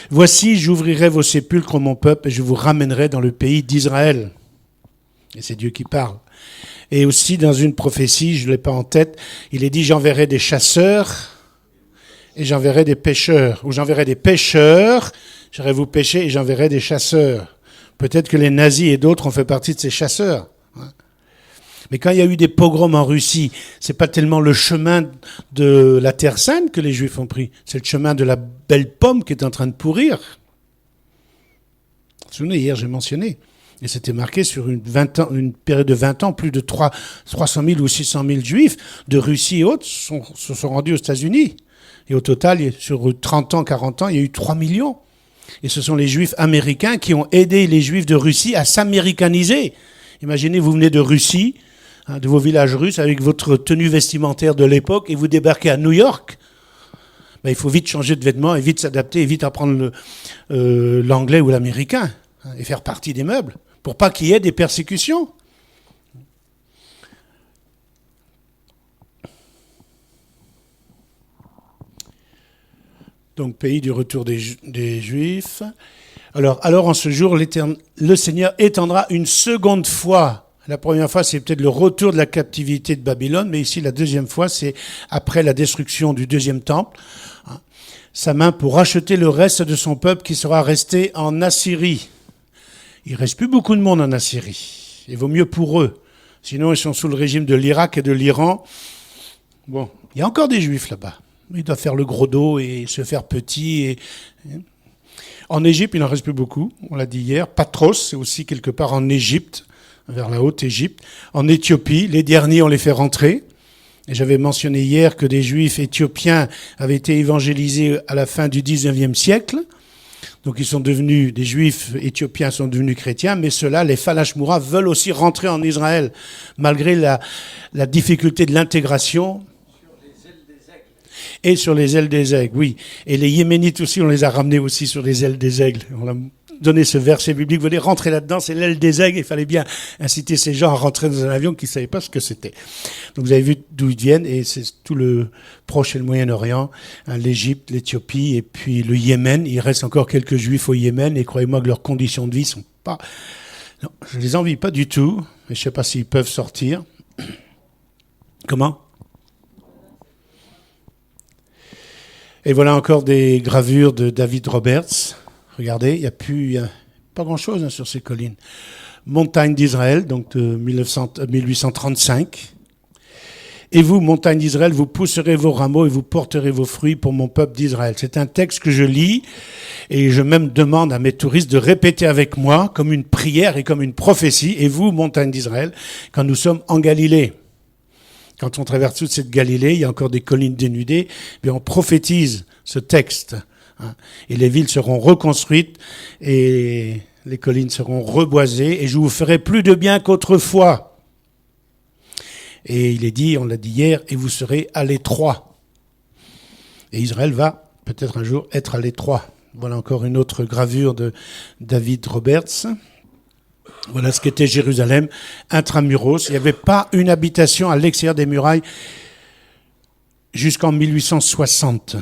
Voici, j'ouvrirai vos sépulcres, mon peuple, et je vous ramènerai dans le pays d'Israël. Et c'est Dieu qui parle. Et aussi, dans une prophétie, je ne l'ai pas en tête, il est dit, j'enverrai des chasseurs et j'enverrai des pêcheurs. Ou j'enverrai des pêcheurs, j'irai vous pêcher et j'enverrai des chasseurs. Peut-être que les nazis et d'autres ont fait partie de ces chasseurs. Mais quand il y a eu des pogroms en Russie, c'est pas tellement le chemin de la Terre Sainte que les Juifs ont pris, c'est le chemin de la belle pomme qui est en train de pourrir. Vous vous souvenez, hier j'ai mentionné. Et c'était marqué sur une période de 20 ans, plus de 300 000 ou 600 000 Juifs de Russie et autres se sont rendus aux États-Unis. Et au total, sur 30 ans, 40 ans, il y a eu 3 millions. Et ce sont les Juifs américains qui ont aidé les Juifs de Russie à s'américaniser. Imaginez, vous venez de Russie, de vos villages russes, avec votre tenue vestimentaire de l'époque, et vous débarquez à New York. Ben, il faut vite changer de vêtements, et vite s'adapter, et vite apprendre l'anglais ou l'américain, et faire partie des meubles, pour pas qu'il y ait des persécutions. Donc, pays du retour des Juifs. Alors en ce jour, le Seigneur étendra une seconde fois. La première fois, c'est peut-être le retour de la captivité de Babylone, mais ici, la deuxième fois, c'est après la destruction du deuxième temple. Sa main pour racheter le reste de son peuple qui sera resté en Assyrie. Il ne reste plus beaucoup de monde en Assyrie. Il vaut mieux pour eux. Sinon, ils sont sous le régime de l'Irak et de l'Iran. Bon, il y a encore des Juifs là-bas. Ils doivent faire le gros dos et se faire petit. En Égypte, il n'en reste plus beaucoup. On l'a dit hier. Patros, c'est aussi quelque part en Égypte, vers la Haute-Égypte. En Éthiopie, les derniers, on les fait rentrer. Et j'avais mentionné hier que des Juifs éthiopiens avaient été évangélisés à la fin du 19e siècle. Donc ils sont devenus, des Juifs éthiopiens sont devenus chrétiens, mais ceux-là, les Falashmoura, veulent aussi rentrer en Israël, malgré la difficulté de l'intégration. Et sur les ailes des aigles, oui. Et les Yéménites aussi, on les a ramenés aussi sur les ailes des aigles. On a donné ce verset biblique, vous voulez rentrer là-dedans, c'est l'aile des aigles. Il fallait bien inciter ces gens à rentrer dans un avion qui ne savaient pas ce que c'était. Donc vous avez vu d'où ils viennent, et c'est tout le Proche et le Moyen-Orient, l'Égypte, l'Éthiopie, et puis le Yémen. Il reste encore quelques Juifs au Yémen, et croyez-moi que leurs conditions de vie sont pas... Non, je les envie pas du tout, mais je ne sais pas s'ils peuvent sortir. Comment ? Et voilà encore des gravures de David Roberts. Regardez, il n'y a pas grand-chose sur ces collines. Montagne d'Israël, donc de 1835. Et vous, montagne d'Israël, vous pousserez vos rameaux et vous porterez vos fruits pour mon peuple d'Israël. C'est un texte que je lis et je même demande à mes touristes de répéter avec moi comme une prière et comme une prophétie. Et vous, montagne d'Israël, quand nous sommes en Galilée, quand on traverse toute cette Galilée, il y a encore des collines dénudées, mais on prophétise ce texte. Et les villes seront reconstruites et les collines seront reboisées et je vous ferai plus de bien qu'autrefois. Et il est dit, on l'a dit hier, et vous serez à l'étroit. Et Israël va peut-être un jour être à l'étroit. Voilà encore une autre gravure de David Roberts. Voilà ce qu'était Jérusalem, intramuros. Il n'y avait pas une habitation à l'extérieur des murailles jusqu'en 1860.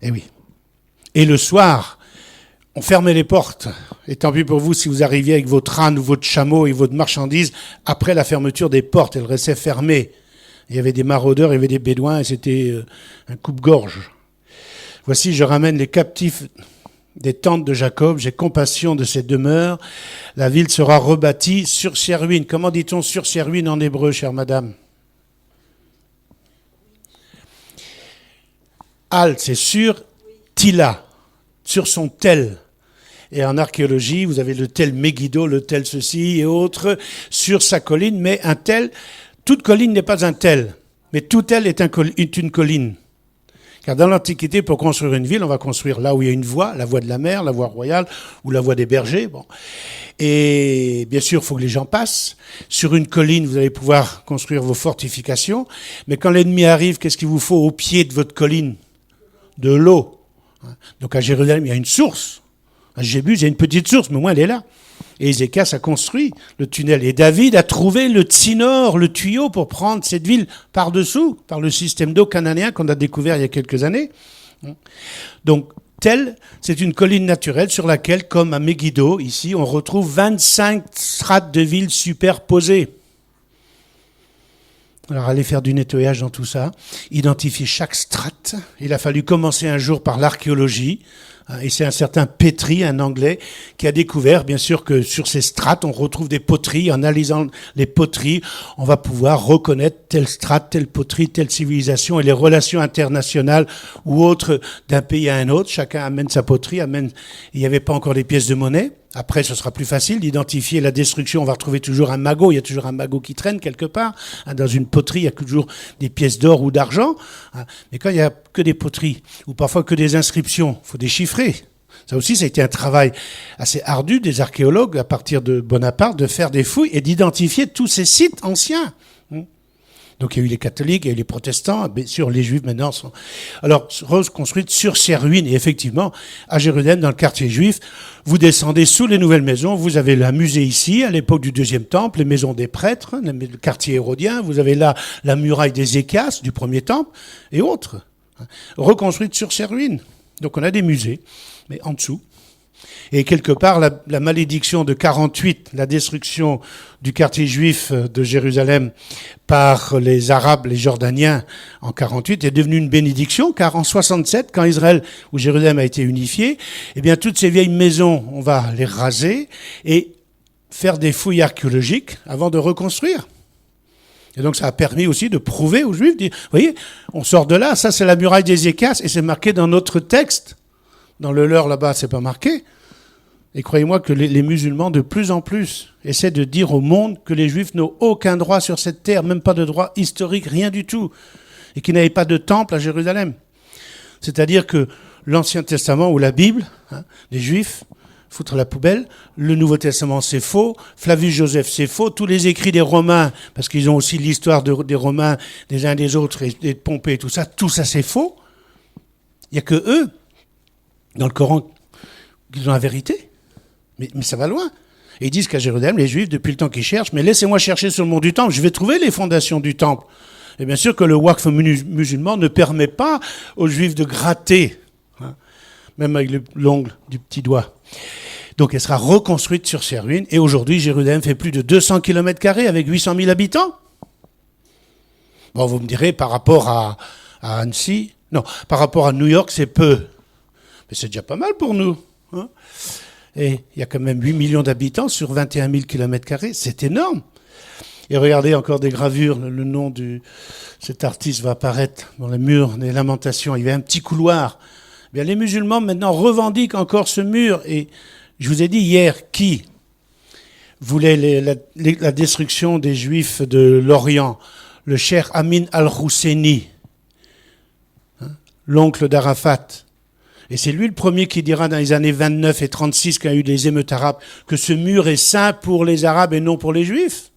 Eh oui. Et le soir, on fermait les portes. Et tant pis pour vous si vous arriviez avec votre âne ou votre chameau et votre marchandise après la fermeture des portes. Elles restaient fermées. Il y avait des maraudeurs, il y avait des bédouins et c'était un coupe-gorge. Voici, je ramène les captifs des tentes de Jacob, j'ai compassion de ces demeures. La ville sera rebâtie sur ses ruines. Comment dit-on sur ses ruines en hébreu, chère madame? Al, c'est sur Tila, sur son tel. Et en archéologie, vous avez le tel Megiddo, le tel ceci et autres, sur sa colline, mais un tel, toute colline n'est pas un tel, mais tout tel est une colline. Car dans l'Antiquité, pour construire une ville, on va construire là où il y a une voie, la voie de la mer, la voie royale ou la voie des bergers. Bon. Et bien sûr, il faut que les gens passent. Sur une colline, vous allez pouvoir construire vos fortifications. Mais quand l'ennemi arrive, qu'est-ce qu'il vous faut au pied de votre colline? De l'eau. Donc à Jérusalem, il y a une source. À Jébus, il y a une petite source, mais au moins elle est là. Et Ézéchias a construit le tunnel. Et David a trouvé le tsinor, le tuyau pour prendre cette ville par-dessous, par le système d'eau cananéen qu'on a découvert il y a quelques années. Donc, Tel, c'est une colline naturelle sur laquelle, comme à Megiddo, ici, on retrouve 25 strates de villes superposées. Alors, aller faire du nettoyage dans tout ça, identifier chaque strate. Il a fallu commencer un jour par l'archéologie. Et c'est un certain Petrie, un Anglais, qui a découvert, bien sûr, que sur ces strates, on retrouve des poteries. En analysant les poteries, on va pouvoir reconnaître telle strate, telle poterie, telle civilisation et les relations internationales ou autres d'un pays à un autre. Chacun amène sa poterie, il n'y avait pas encore les pièces de monnaie. Après, ce sera plus facile d'identifier la destruction. On va retrouver toujours un magot. Il y a toujours un magot qui traîne quelque part. Dans une poterie, il y a toujours des pièces d'or ou d'argent. Mais quand il n'y a que des poteries, ou parfois que des inscriptions, il faut déchiffrer. Ça aussi, ça a été un travail assez ardu des archéologues, à partir de Bonaparte, de faire des fouilles et d'identifier tous ces sites anciens. Donc il y a eu les catholiques, il y a eu les protestants, bien sûr les juifs maintenant sont... Alors, reconstruites sur ces ruines, et effectivement, à Jérusalem, dans le quartier juif, vous descendez sous les nouvelles maisons, vous avez le musée ici, à l'époque du deuxième temple, les maisons des prêtres, le quartier hérodien, vous avez là la muraille des Échias, du premier temple, et autres, reconstruites sur ces ruines. Donc on a des musées, mais en dessous. Et quelque part, la malédiction de 48, la destruction du quartier juif de Jérusalem par les Arabes, les Jordaniens, en 48, est devenue une bénédiction, car en 67, quand Israël ou Jérusalem a été unifié, eh bien, toutes ces vieilles maisons, on va les raser et faire des fouilles archéologiques avant de reconstruire. Et donc, ça a permis aussi de prouver aux Juifs, vous voyez, on sort de là, ça c'est la muraille des Échias, et c'est marqué dans notre texte. Dans le leur, là-bas, c'est pas marqué. Et croyez-moi que les musulmans, de plus en plus, essaient de dire au monde que les Juifs n'ont aucun droit sur cette terre, même pas de droit historique, rien du tout, et qu'ils n'avaient pas de temple à Jérusalem. C'est-à-dire que l'Ancien Testament ou la Bible, les Juifs, foutre à la poubelle, le Nouveau Testament c'est faux, Flavius Joseph c'est faux, tous les écrits des Romains, parce qu'ils ont aussi l'histoire des Romains, des uns des autres, et de Pompée et tout ça c'est faux. Il n'y a que eux, dans le Coran, qui ont la vérité. Mais ça va loin. Et ils disent qu'à Jérusalem, les Juifs, depuis le temps qu'ils cherchent, mais laissez-moi chercher sur le mont du Temple, je vais trouver les fondations du Temple. Et bien sûr que le Waqf musulman ne permet pas aux Juifs de gratter, même avec l'ongle du petit doigt. Donc elle sera reconstruite sur ces ruines, et aujourd'hui, Jérusalem fait plus de 200 km² avec 800 000 habitants. Bon, vous me direz, par rapport à Annecy, non, par rapport à New York, c'est peu. Mais c'est déjà pas mal pour nous. Et il y a quand même 8 millions d'habitants sur 21 000 km², c'est énorme. Et regardez encore des gravures, le nom de cet artiste va apparaître dans les murs des Lamentations. Il y avait un petit couloir. Bien, les musulmans maintenant revendiquent encore ce mur. Et je vous ai dit hier, qui voulait la destruction des Juifs de l'Orient? Le cheikh Amin al-Husseini, l'oncle d'Arafat. Et c'est lui le premier qui dira dans les années 29 et 36, quand il y a eu les émeutes arabes, que ce mur est saint pour les Arabes et non pour les Juifs.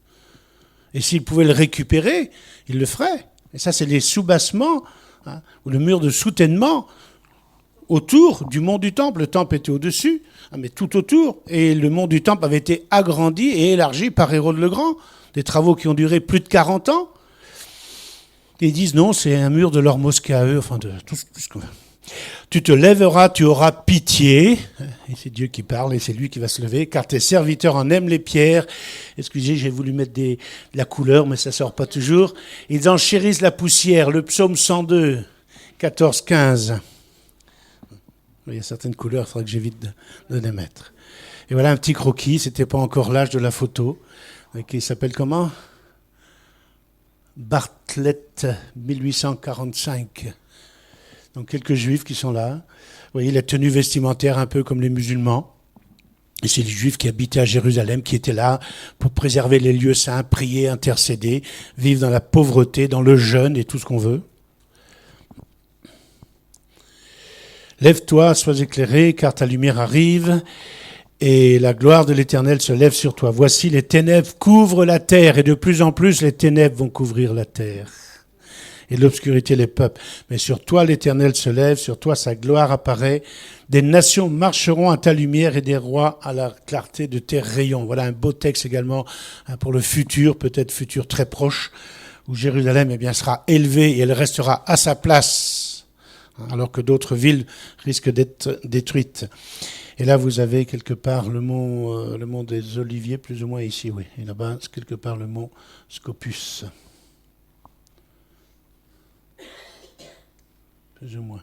Et s'il pouvait le récupérer, il le ferait. Et ça, c'est les soubassements, ou le mur de soutènement autour du mont du Temple. Le Temple était au-dessus, mais tout autour. Et le mont du Temple avait été agrandi et élargi par Hérode le Grand. Des travaux qui ont duré plus de 40 ans. Et ils disent non, c'est un mur de leur mosquée à eux, enfin de tout ce qu'on a. Tu te lèveras, tu auras pitié, et c'est Dieu qui parle, et c'est lui qui va se lever, car tes serviteurs en aiment les pierres. Excusez, j'ai voulu mettre de la couleur, mais ça sort pas toujours. Ils en chérissent la poussière, le psaume 102, 14, 15. Il y a certaines couleurs, il faudra que j'évite de les mettre. Et voilà un petit croquis, c'était pas encore l'âge de la photo, qui s'appelle comment? Bartlett, 1845. Donc quelques juifs qui sont là. Vous voyez la tenue vestimentaire un peu comme les musulmans. Et c'est les juifs qui habitaient à Jérusalem, qui étaient là pour préserver les lieux saints, prier, intercéder, vivre dans la pauvreté, dans le jeûne et tout ce qu'on veut. Lève-toi, sois éclairé, car ta lumière arrive, et la gloire de l'Éternel se lève sur toi. Voici, les ténèbres couvrent la terre, et de plus en plus, les ténèbres vont couvrir la terre. Et l'obscurité les peuples. Mais sur toi l'Éternel se lève, sur toi sa gloire apparaît. Des nations marcheront à ta lumière et des rois à la clarté de tes rayons. Voilà un beau texte également pour le futur, peut-être futur très proche, où Jérusalem sera élevée et elle restera à sa place, alors que d'autres villes risquent d'être détruites. Et là vous avez quelque part le mont des Oliviers, plus ou moins ici, oui. Et là-bas, c'est quelque part le mont Scopus. plus ou moins.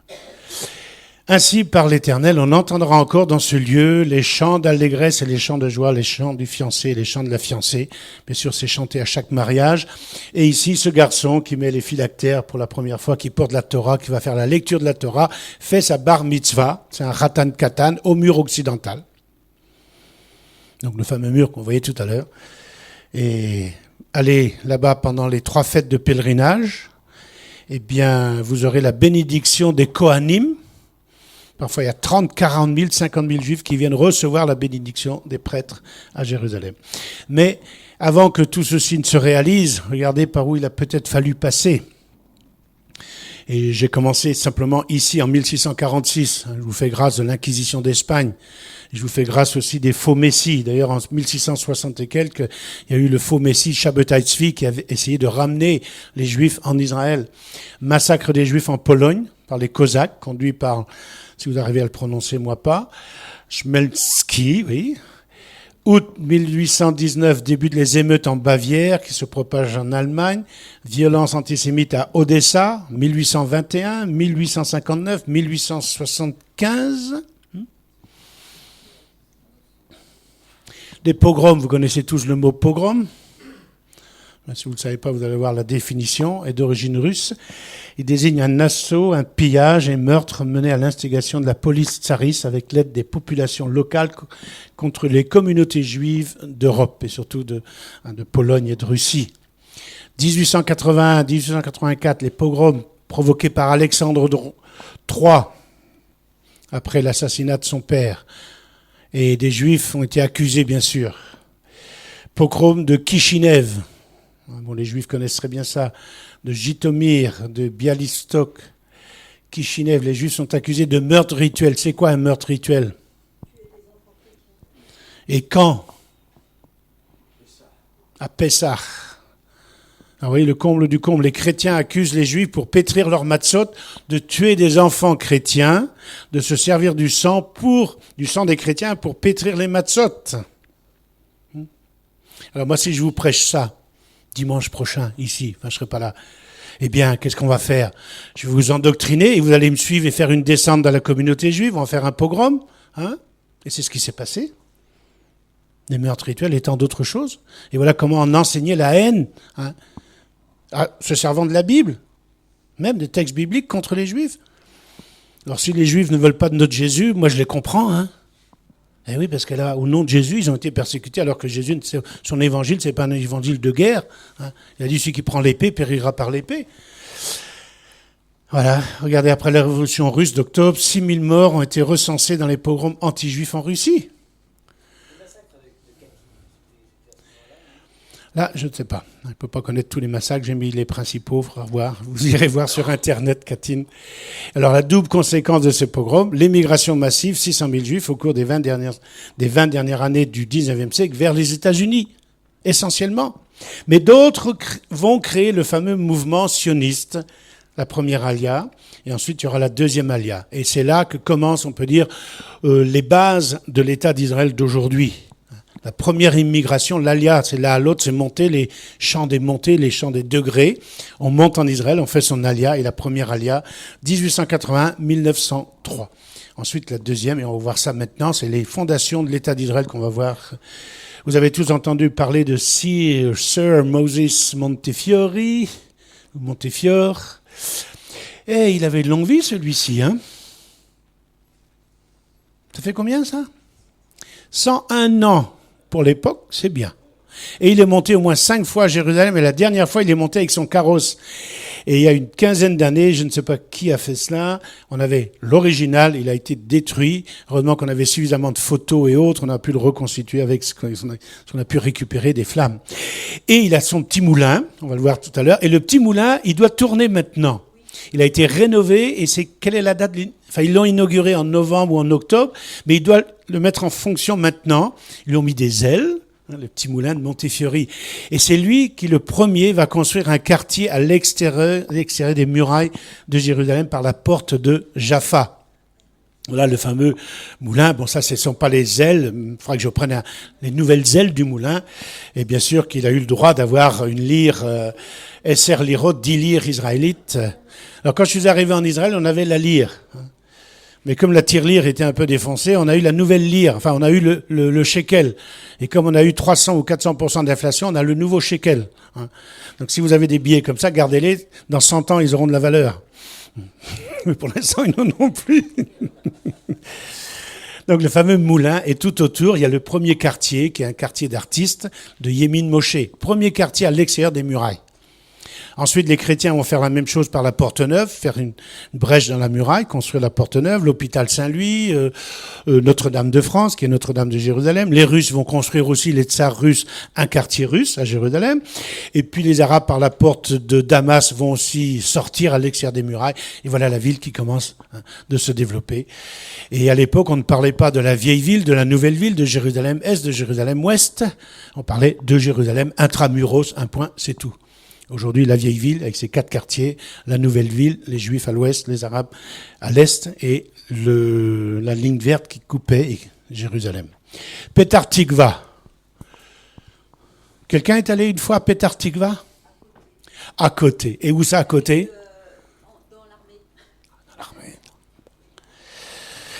Ainsi, par l'Éternel, on entendra encore dans ce lieu les chants d'allégresse et les chants de joie, les chants du fiancé et les chants de la fiancée. Bien sûr, c'est chanté à chaque mariage. Et ici, ce garçon qui met les phylactères pour la première fois, qui porte la Torah, qui va faire la lecture de la Torah, fait sa bar mitzvah. C'est un Khatan Katan au mur occidental. Donc le fameux mur qu'on voyait tout à l'heure. Et allez là-bas pendant les 3 fêtes de pèlerinage. Eh bien, vous aurez la bénédiction des Kohanim. Parfois, il y a 30, 40 000, 50 000 juifs qui viennent recevoir la bénédiction des prêtres à Jérusalem. Mais avant que tout ceci ne se réalise, regardez par où il a peut-être fallu passer. Et j'ai commencé simplement ici en 1646. Je vous fais grâce de l'Inquisition d'Espagne. Je vous fais grâce aussi des faux messies. D'ailleurs, en 1660 et quelques, il y a eu le faux messie Shabbatai Tzvi qui avait essayé de ramener les Juifs en Israël. Massacre des Juifs en Pologne par les Cosaques, conduits par, si vous arrivez à le prononcer, moi pas, Chmelski, oui. Août 1819, début des émeutes en Bavière qui se propagent en Allemagne. Violence antisémite à Odessa, 1821, 1859, 1875. Des pogroms, vous connaissez tous le mot pogrom. Si vous ne le savez pas, vous allez voir la définition, est d'origine russe. Il désigne un assaut, un pillage et meurtre mené à l'instigation de la police tsariste avec l'aide des populations locales contre les communautés juives d'Europe et surtout de Pologne et de Russie. 1881-1884, les pogroms provoqués par Alexandre III après l'assassinat de son père. Et des juifs ont été accusés, bien sûr. Pogrom de Kishinev. Bon, les juifs connaissent très bien ça. De Jitomir, de Bialystok, Kishinev. Les juifs sont accusés de meurtre rituel. C'est quoi un meurtre rituel? Et quand? À Pessah. Alors, vous voyez, le comble du comble. Les chrétiens accusent les juifs pour pétrir leur matzot, de tuer des enfants chrétiens, de se servir du sang des chrétiens pour pétrir les matzot. Alors moi, si je vous prêche ça, dimanche prochain, ici, je ne serai pas là, eh bien, qu'est-ce qu'on va faire? Je vais vous endoctriner et vous allez me suivre et faire une descente dans la communauté juive, on va faire un pogrom, hein? Et c'est ce qui s'est passé. Les meurtres rituels étant d'autres choses. Et voilà comment on enseignait la haine, hein, se servant de la Bible, même des textes bibliques contre les Juifs. Alors si les Juifs ne veulent pas de notre Jésus, moi je les comprends. Hein. Eh oui, parce que là, au nom de Jésus, ils ont été persécutés, alors que Jésus, son évangile, c'est pas un évangile de guerre. Hein. Il a dit, celui qui prend l'épée périra par l'épée. Voilà, regardez, après la révolution russe d'octobre, 6 000 morts ont été recensés dans les pogroms anti-juifs en Russie. Là, je ne sais pas. Je ne peux pas connaître tous les massacres. J'ai mis les principaux. Vous irez voir sur Internet, Catine. Alors, la double conséquence de ce pogrom, l'émigration massive, 600 000 juifs au cours des 20 dernières années du 19e siècle vers les États-Unis, essentiellement. Mais d'autres vont créer le fameux mouvement sioniste, la première alia, et ensuite il y aura la deuxième alia. Et c'est là que commencent, on peut dire, les bases de l'État d'Israël d'aujourd'hui. La première immigration, l'alia, c'est là à l'autre, c'est monter les champs des montées, les champs des degrés. On monte en Israël, on fait son alia, et la première alia, 1880-1903. Ensuite, la deuxième, et on va voir ça maintenant, c'est les fondations de l'État d'Israël qu'on va voir. Vous avez tous entendu parler de Sir Moses Montefiore. Et il avait une longue vie, celui-ci, hein. Ça fait combien, ça? 101 ans. Pour l'époque, c'est bien. Et il est monté au moins 5 fois à Jérusalem, et la dernière fois, il est monté avec son carrosse. Et il y a une quinzaine d'années, je ne sais pas qui a fait cela, on avait l'original, il a été détruit. Heureusement qu'on avait suffisamment de photos et autres, on a pu le reconstituer avec ce qu'on a pu récupérer des flammes. Et il a son petit moulin, on va le voir tout à l'heure, et le petit moulin, il doit tourner maintenant. Il a été rénové, et quelle est la date? Enfin, ils l'ont inauguré en novembre ou en octobre, mais il doit le mettre en fonction maintenant. Ils lui ont mis des ailes, le petit moulin de Montefiore. Et c'est lui qui, le premier, va construire un quartier à l'extérieur des murailles de Jérusalem par la porte de Jaffa. Voilà le fameux moulin. Bon, ça, ce ne sont pas les ailes. Il faudra que je prenne les nouvelles ailes du moulin. Et bien sûr qu'il a eu le droit d'avoir une lyre SR Lirot, 10 lyres israélites. Alors, quand je suis arrivé en Israël, on avait la lyre. Mais comme la tirelire était un peu défoncée, on a eu la nouvelle lyre. Enfin, on a eu le shekel. Et comme on a eu 300 ou 400% d'inflation, on a le nouveau shekel. Donc, si vous avez des billets comme ça, gardez-les. Dans 100 ans, ils auront de la valeur. Mais pour l'instant, ils n'en ont plus. Donc le fameux moulin, et tout autour, il y a le premier quartier, qui est un quartier d'artistes, de Yémin Moshe. Premier quartier à l'extérieur des murailles. Ensuite, les chrétiens vont faire la même chose par la Porte Neuve, faire une brèche dans la muraille, construire la Porte Neuve, l'hôpital Saint-Louis, Notre-Dame de France, qui est Notre-Dame de Jérusalem. Les Russes vont construire aussi, les tsars russes, un quartier russe à Jérusalem. Et puis les Arabes, par la porte de Damas, vont aussi sortir à l'extérieur des murailles. Et voilà la ville qui commence de se développer. Et à l'époque, on ne parlait pas de la vieille ville, de la nouvelle ville, de Jérusalem-Est, de Jérusalem-Ouest. On parlait de Jérusalem, intramuros, un point, c'est tout. Aujourd'hui, la vieille ville, avec ses 4 quartiers, la nouvelle ville, les Juifs à l'ouest, les Arabes à l'est, et la ligne verte qui coupait Jérusalem. Petar Tikva. Quelqu'un est allé une fois à Petar Tikva? À côté. Et où ça, à côté? Dans l'armée.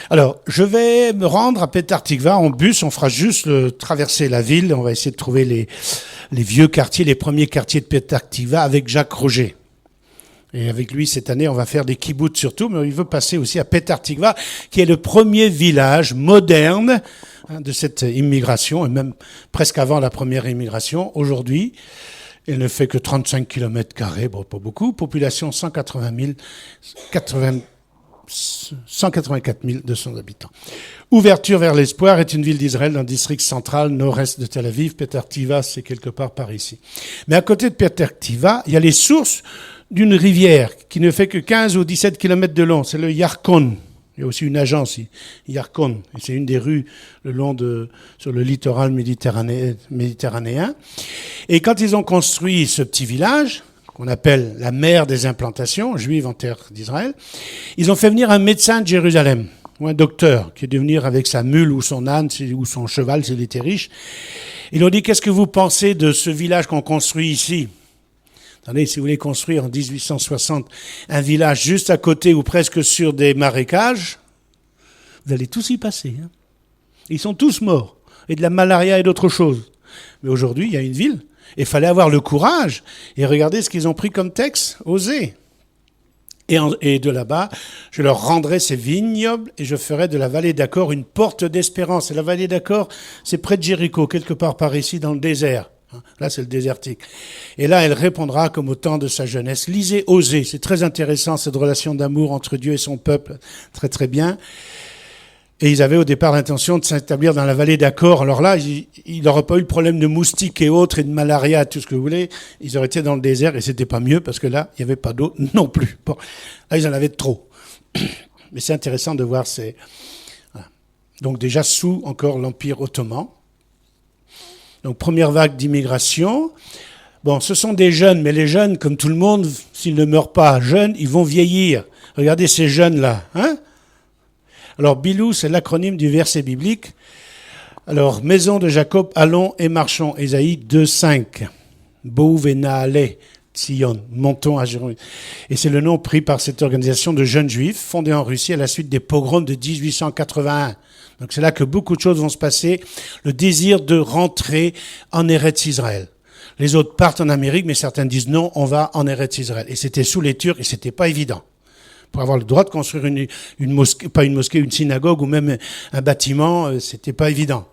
Alors, je vais me rendre à Petar Tikva en bus. On fera juste traverser la ville. On va essayer de trouver les vieux quartiers, les premiers quartiers de Petar Tikva avec Jacques Roger. Et avec lui, cette année, on va faire des kibboutz surtout, mais il veut passer aussi à Petar Tikva, qui est le premier village moderne de cette immigration, et même presque avant la première immigration. Aujourd'hui, elle ne fait que 35 km², bon, pas beaucoup. Population 184 200 habitants. Ouverture vers l'espoir est une ville d'Israël dans le district central, nord-est de Tel Aviv. Petar Tikva, c'est quelque part par ici. Mais à côté de Petar Tikva, il y a les sources d'une rivière qui ne fait que 15 ou 17 km de long. C'est le Yarkon. Il y a aussi une agence, Yarkon. Et c'est une des rues le long sur le littoral méditerranéen. Et quand ils ont construit ce petit village, qu'on appelle la mer des implantations, juive en terre d'Israël, ils ont fait venir un médecin de Jérusalem, ou un docteur, qui est dû venir avec sa mule ou son âne, ou son cheval, s'il était riche. Ils ont dit, qu'est-ce que vous pensez de ce village qu'on construit ici? Attendez, si vous voulez construire en 1860 un village juste à côté ou presque sur des marécages, vous allez tous y passer. Hein. Ils sont tous morts, et de la malaria et d'autres choses. Mais aujourd'hui, il y a une ville. Il fallait avoir le courage. Et regardez ce qu'ils ont pris comme texte. Oser. Et de là-bas, je leur rendrai ces vignobles et je ferai de la vallée d'Accor une porte d'espérance. Et la vallée d'Accor, c'est près de Jéricho, quelque part par ici, dans le désert. Là, c'est le désertique. Et là, elle répondra comme au temps de sa jeunesse. Lisez Oser. C'est très intéressant, cette relation d'amour entre Dieu et son peuple. Très, très bien. Et ils avaient au départ l'intention de s'établir dans la vallée d'Accor. Alors là, il n'aurait pas eu le problème de moustiques et autres, et de malaria, tout ce que vous voulez. Ils auraient été dans le désert, et c'était pas mieux, parce que là, il n'y avait pas d'eau non plus. Bon, là, ils en avaient trop. Mais c'est intéressant de voir ces... Voilà. Donc déjà, sous encore l'Empire ottoman. Donc première vague d'immigration. Bon, ce sont des jeunes, mais les jeunes, comme tout le monde, s'ils ne meurent pas jeunes, ils vont vieillir. Regardez ces jeunes-là, hein? Alors, Bilou, c'est l'acronyme du verset biblique. Alors, maison de Jacob, allons et marchons. Ésaïe 2,5. Bouv et Naale, Tzion, montons à Jérusalem. Et c'est le nom pris par cette organisation de jeunes juifs fondée en Russie à la suite des pogroms de 1881. Donc, c'est là que beaucoup de choses vont se passer. Le désir de rentrer en Eretz Israël. Les autres partent en Amérique, mais certains disent non, on va en Eretz Israël. Et c'était sous les Turcs et c'était pas évident. Pour avoir le droit de construire une mosquée, pas une mosquée, une synagogue ou même un bâtiment, c'était pas évident.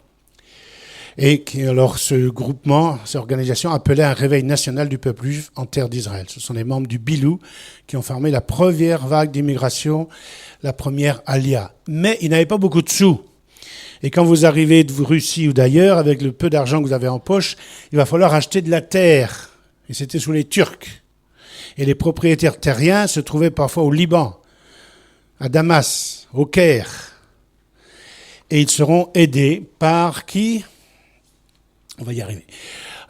Et alors ce groupement, cette organisation appelait un réveil national du peuple juif en terre d'Israël. Ce sont les membres du Bilou qui ont formé la première vague d'immigration, la première Alia. Mais ils n'avaient pas beaucoup de sous. Et quand vous arrivez de Russie ou d'ailleurs, avec le peu d'argent que vous avez en poche, il va falloir acheter de la terre. Et c'était sous les Turcs. Et les propriétaires terriens se trouvaient parfois au Liban, à Damas, au Caire. Et ils seront aidés par qui? On va y arriver.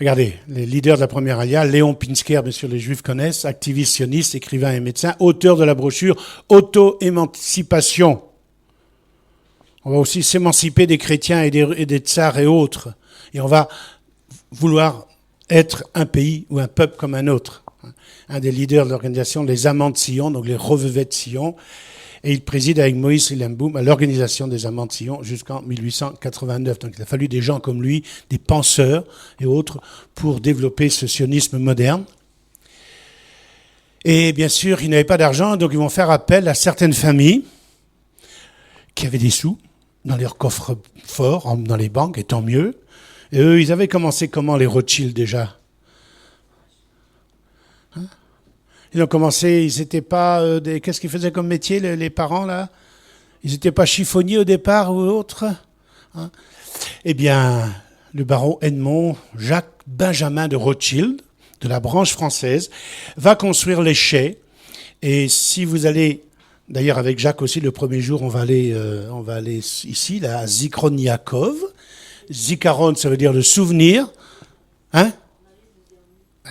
Regardez, les leaders de la première Alia, Léon Pinsker, bien sûr les Juifs connaissent, activiste sioniste, écrivain et médecin, auteur de la brochure Auto-émancipation. On va aussi s'émanciper des chrétiens et des tsars et autres. Et on va vouloir être un pays ou un peuple comme un autre. Un des leaders de l'organisation, les Amants de Sion, donc les revêvets de Sion, et il préside avec Moïse Ilemboum à l'organisation des Amants de Sion jusqu'en 1889. Donc il a fallu des gens comme lui, des penseurs et autres, pour développer ce sionisme moderne. Et bien sûr, ils n'avaient pas d'argent, donc ils vont faire appel à certaines familles qui avaient des sous dans leurs coffres forts, dans les banques, et tant mieux. Et eux, ils avaient commencé comment, les Rothschild, déjà? Ils ont commencé, ils n'étaient pas qu'est-ce qu'ils faisaient comme métier, les parents, là? Ils n'étaient pas chiffonniers au départ ou autre? Eh bien, le baron Edmond Jacques Benjamin de Rothschild, de la branche française, va construire les chais. Et si vous allez, d'ailleurs avec Jacques aussi, le premier jour, on va aller ici, là, à Zikron Yaakov. Zikaron, ça veut dire le souvenir. Hein?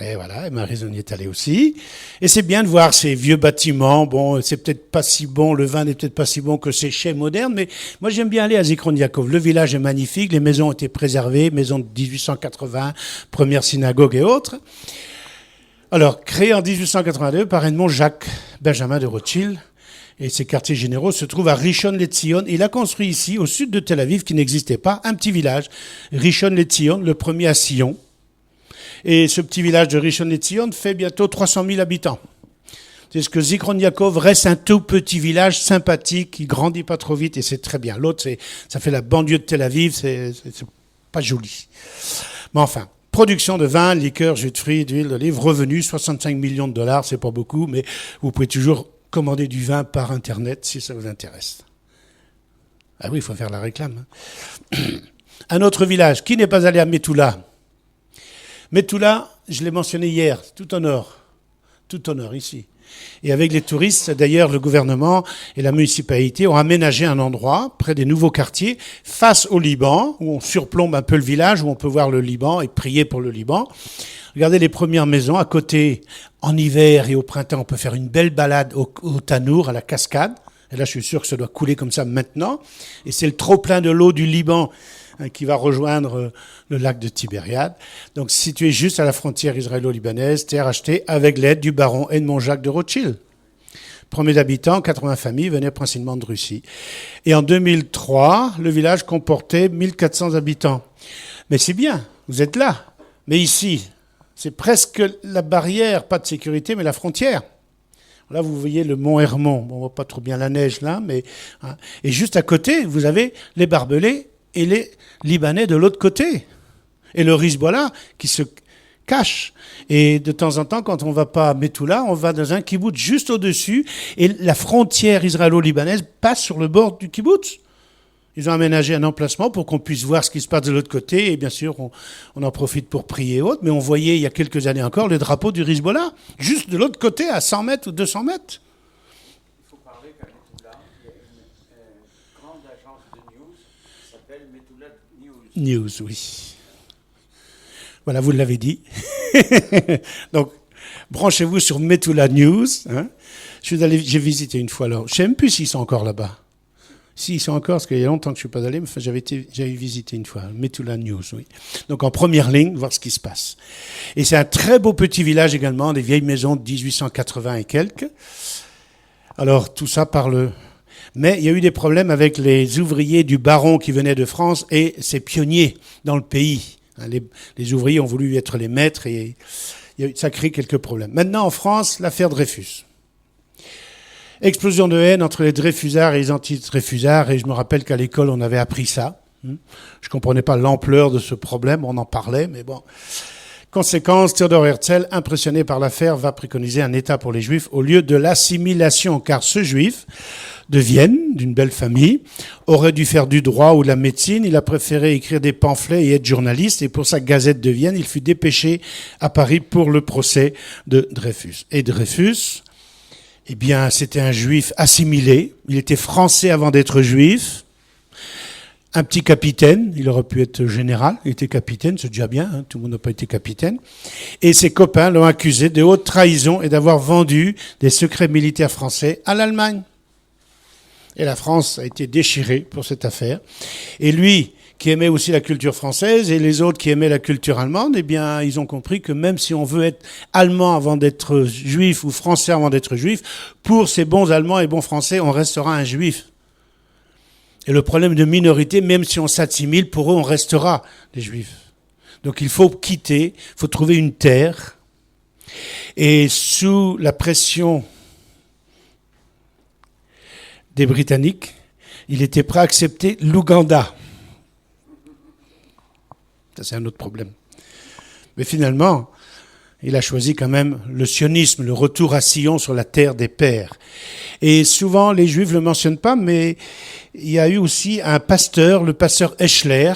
Et voilà, Marie-Zone y est allée aussi. Et c'est bien de voir ces vieux bâtiments. Bon, c'est peut-être pas si bon, le vin n'est peut-être pas si bon que ces chais modernes, mais moi j'aime bien aller à Zikron Yaakov. Le village est magnifique, les maisons ont été préservées, maisons de 1880, première synagogue et autres. Alors, créé en 1882 par Edmond Jacques Benjamin de Rothschild, et ses quartiers généraux se trouvent à Rishon LeZion. Il a construit ici, au sud de Tel Aviv, qui n'existait pas, un petit village, Rishon LeZion, le premier à Sion. Et ce petit village de Rishon LeZion fait bientôt 300 000 habitants. C'est que Zikron Yaakov reste un tout petit village sympathique, qui grandit pas trop vite, et c'est très bien. L'autre, ça fait la banlieue de Tel Aviv, c'est pas joli. Mais enfin, production de vin, liqueurs, jus de fruits, d'huile d'olive, revenus, 65 millions de dollars, c'est pas beaucoup, mais vous pouvez toujours commander du vin par Internet si ça vous intéresse. Ah oui, il faut faire la réclame. Un autre village, qui n'est pas allé à Metula? Metula, je l'ai mentionné hier, tout au nord, ici. Et avec les touristes, d'ailleurs, le gouvernement et la municipalité ont aménagé un endroit près des nouveaux quartiers, face au Liban, où on surplombe un peu le village, où on peut voir le Liban et prier pour le Liban. Regardez les premières maisons. À côté, en hiver et au printemps, on peut faire une belle balade au Tanour, à la cascade. Et là, je suis sûr que ça doit couler comme ça maintenant. Et c'est le trop-plein de l'eau du Liban qui va rejoindre le lac de Tibériade. Donc, situé juste à la frontière israélo-libanaise, terre achetée avec l'aide du baron Edmond Jacques de Rothschild. Premier habitants, 80 familles, venaient principalement de Russie. Et en 2003, le village comportait 1400 habitants. Mais c'est bien, vous êtes là. Mais ici, c'est presque la barrière, pas de sécurité, mais la frontière. Là, vous voyez le mont Hermon. Bon, on voit pas trop bien la neige là, mais et juste à côté, vous avez les barbelés et les Libanais de l'autre côté. Et le Hezbollah qui se cache. Et de temps en temps, quand on va pas à Metula, on va dans un kibboutz juste au-dessus. Et la frontière israélo-libanaise passe sur le bord du kibboutz. Ils ont aménagé un emplacement pour qu'on puisse voir ce qui se passe de l'autre côté. Et bien sûr, on en profite pour prier et autres. Mais on voyait il y a quelques années encore le drapeau du Hezbollah, juste de l'autre côté, à 100 mètres ou 200 mètres. Il faut parler qu'à Metula, il y a une grande agence de news qui s'appelle Metula News. News, oui. Voilà, vous l'avez dit. Donc, branchez-vous sur Metula News. Hein. J'ai visité une fois là. Je ne sais même plus s'ils sont encore là-bas. Si, ils sont encore, parce qu'il y a longtemps que je ne suis pas allé, mais j'avais visité une fois, Metula News, oui. Donc en première ligne, voir ce qui se passe. Et c'est un très beau petit village également, des vieilles maisons de 1880 et quelques. Alors tout ça par le... Mais il y a eu des problèmes avec les ouvriers du baron qui venaient de France et ses pionniers dans le pays. Les ouvriers ont voulu être les maîtres et ça crée quelques problèmes. Maintenant en France, l'affaire Dreyfus. Explosion de haine entre les Dreyfusards et les anti-Dreyfusards, et je me rappelle qu'à l'école, on avait appris ça. Je ne comprenais pas l'ampleur de ce problème, on en parlait, mais bon. Conséquence, Theodor Herzl, impressionné par l'affaire, va préconiser un État pour les Juifs au lieu de l'assimilation, car ce Juif de Vienne, d'une belle famille, aurait dû faire du droit ou de la médecine. Il a préféré écrire des pamphlets et être journaliste, et pour sa Gazette de Vienne, il fut dépêché à Paris pour le procès de Dreyfus. Et Dreyfus... Eh bien, c'était un juif assimilé. Il était français avant d'être juif. Un petit capitaine. Il aurait pu être général. Il était capitaine, c'est déjà bien. Hein, tout le monde n'a pas été capitaine. Et ses copains l'ont accusé de haute trahison et d'avoir vendu des secrets militaires français à l'Allemagne. Et la France a été déchirée pour cette affaire. Et lui, qui aimait aussi la culture française, et les autres qui aimaient la culture allemande, eh bien, ils ont compris que même si on veut être allemand avant d'être juif ou français avant d'être juif, pour ces bons Allemands et bons Français, on restera un juif. Et le problème de minorité, même si on s'assimile, pour eux, on restera des juifs. Donc il faut quitter, il faut trouver une terre. Et sous la pression des Britanniques, il était prêt à accepter l'Ouganda. Ça, c'est un autre problème. Mais finalement, il a choisi quand même le sionisme, le retour à Sion sur la terre des pères. Et souvent, les Juifs ne le mentionnent pas, mais il y a eu aussi un pasteur, le pasteur Eschler,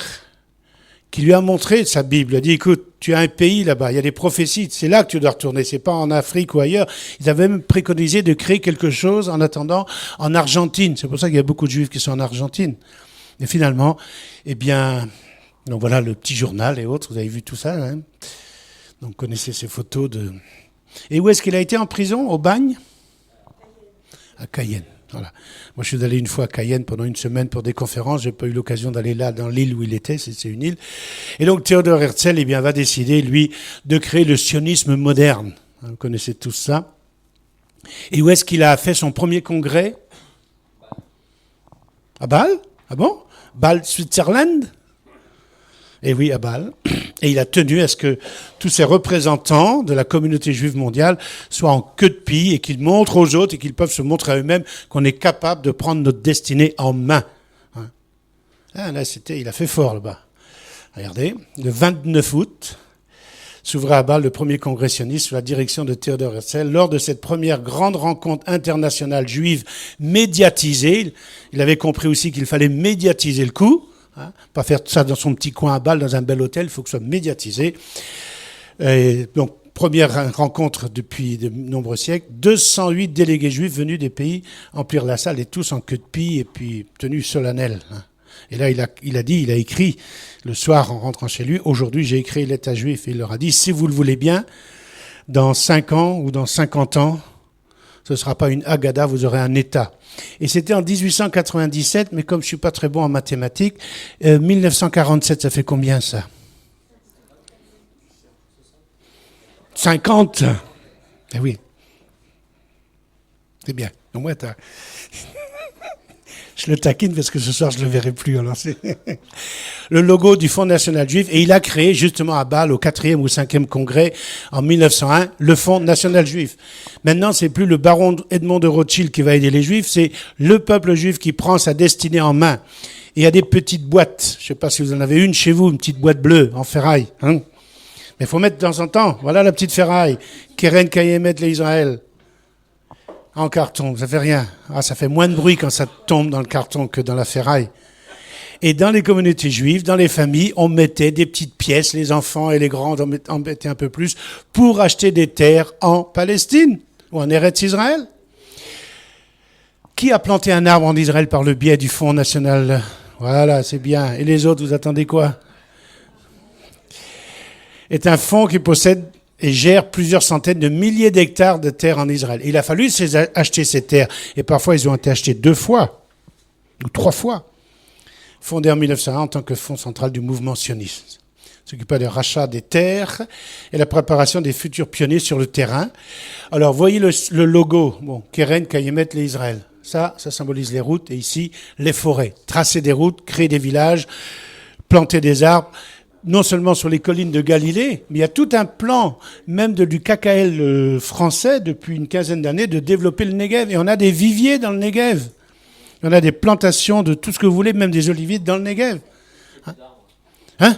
qui lui a montré sa Bible. Il a dit, écoute, tu as un pays là-bas, il y a des prophéties, c'est là que tu dois retourner, c'est pas en Afrique ou ailleurs. Ils avaient même préconisé de créer quelque chose en attendant en Argentine. C'est pour ça qu'il y a beaucoup de Juifs qui sont en Argentine. Et finalement, eh bien, donc voilà le petit journal et autres, vous avez vu tout ça, hein. Donc vous connaissez ces photos de... Et où est-ce qu'il a été en prison? Au Bagne? À Cayenne. Voilà. Moi, je suis allé une fois à Cayenne pendant une semaine pour des conférences. J'ai pas eu l'occasion d'aller là, dans l'île où il était. C'est une île. Et donc, Theodor Herzl, eh bien, va décider, lui, de créer le sionisme moderne. Vous connaissez tous ça. Et où est-ce qu'il a fait son premier congrès? À Bâle? Ah bon? Bâle, Switzerland? Et oui, à Bâle. Et il a tenu à ce que tous ces représentants de la communauté juive mondiale soient en queue de pie et qu'ils montrent aux autres et qu'ils peuvent se montrer à eux-mêmes qu'on est capable de prendre notre destinée en main. Ah, là, il a fait fort là-bas. Regardez, le 29 août, s'ouvrait à Bâle le premier congrès sioniste sous la direction de Theodor Herzl. Lors de cette première grande rencontre internationale juive médiatisée, il avait compris aussi qu'il fallait médiatiser le coup. Pas faire ça dans son petit coin à Bâle, dans un bel hôtel, il faut que ce soit médiatisé. Et donc, première rencontre depuis de nombreux siècles, 208 délégués juifs venus des pays emplirent la salle et tous en queue de pie et puis tenue solennelle. Et là, il a écrit le soir en rentrant chez lui, aujourd'hui j'ai écrit l'État juif. Et il leur a dit, si vous le voulez bien, dans 5 ans ou dans 50 ans, ce ne sera pas une Haggadah, vous aurez un État. Et c'était en 1897, mais comme je ne suis pas très bon en mathématiques, 1947, ça fait combien ça? 50. Eh oui. C'est bien. Au moins, je le taquine parce que ce soir, je ne le verrai plus. Alors le logo du Fonds national juif. Et il a créé, justement à Bâle, au 4e ou 5e congrès, en 1901, le Fonds national juif. Maintenant, c'est plus le baron Edmond de Rothschild qui va aider les juifs, c'est le peuple juif qui prend sa destinée en main. Et il y a des petites boîtes. Je ne sais pas si vous en avez une chez vous, une petite boîte bleue, en ferraille. Mais il faut mettre de temps en temps. Voilà la petite ferraille. Keren Kayemet l'Israël. En carton, ça fait rien. Ça fait moins de bruit quand ça tombe dans le carton que dans la ferraille. Et dans les communautés juives, dans les familles, on mettait des petites pièces, les enfants et les grands en mettaient un peu plus, pour acheter des terres en Palestine ou en Eretz Israël. Qui a planté un arbre en Israël par le biais du Fonds national? Voilà, c'est bien. Et les autres, vous attendez quoi? Est un fonds qui possède et gère plusieurs centaines de milliers d'hectares de terres en Israël. Il a fallu acheter ces terres. Et parfois, ils ont été achetés 2 fois ou 3 fois. Fondé en 1901 en tant que fonds central du mouvement sioniste. S'occupait du rachat des terres et la préparation des futurs pionniers sur le terrain. Alors, voyez le logo. Bon, Keren Kayemet l'Israël. Ça symbolise les routes. Et ici, les forêts. Tracer des routes, créer des villages, planter des arbres. Non seulement sur les collines de Galilée, mais il y a tout un plan, même du KKL français, depuis une quinzaine d'années, de développer le Negev. Et on a des viviers dans le Negev. On a des plantations de tout ce que vous voulez, même des oliviers dans le Negev. Hein?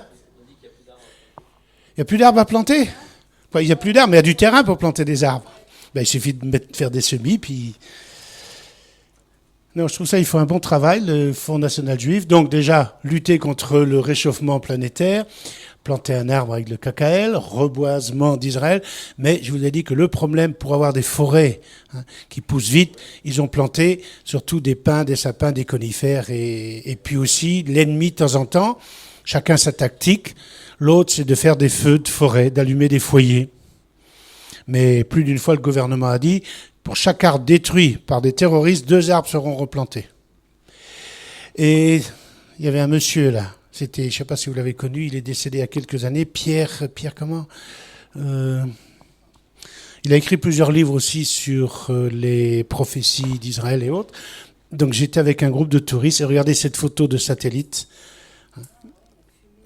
Il n'y a plus d'arbres à planter. Il n'y a plus d'arbres, mais il y a du terrain pour planter des arbres. Il suffit de faire des semis, puis... Non, je trouve ça, il faut un bon travail, le Fonds national juif. Donc déjà, lutter contre le réchauffement planétaire, planter un arbre avec le KKL, reboisement d'Israël. Mais je vous ai dit que le problème pour avoir des forêts qui poussent vite, ils ont planté surtout des pins, des sapins, des conifères et puis aussi l'ennemi de temps en temps. Chacun sa tactique. L'autre, c'est de faire des feux de forêt, d'allumer des foyers. Mais plus d'une fois, le gouvernement a dit... Pour chaque arbre détruit par des terroristes, 2 arbres seront replantés. Et il y avait un monsieur là. C'était, je ne sais pas si vous l'avez connu, il est décédé il y a quelques années. Pierre comment il a écrit plusieurs livres aussi sur les prophéties d'Israël et autres. Donc j'étais avec un groupe de touristes et regardez cette photo de satellite.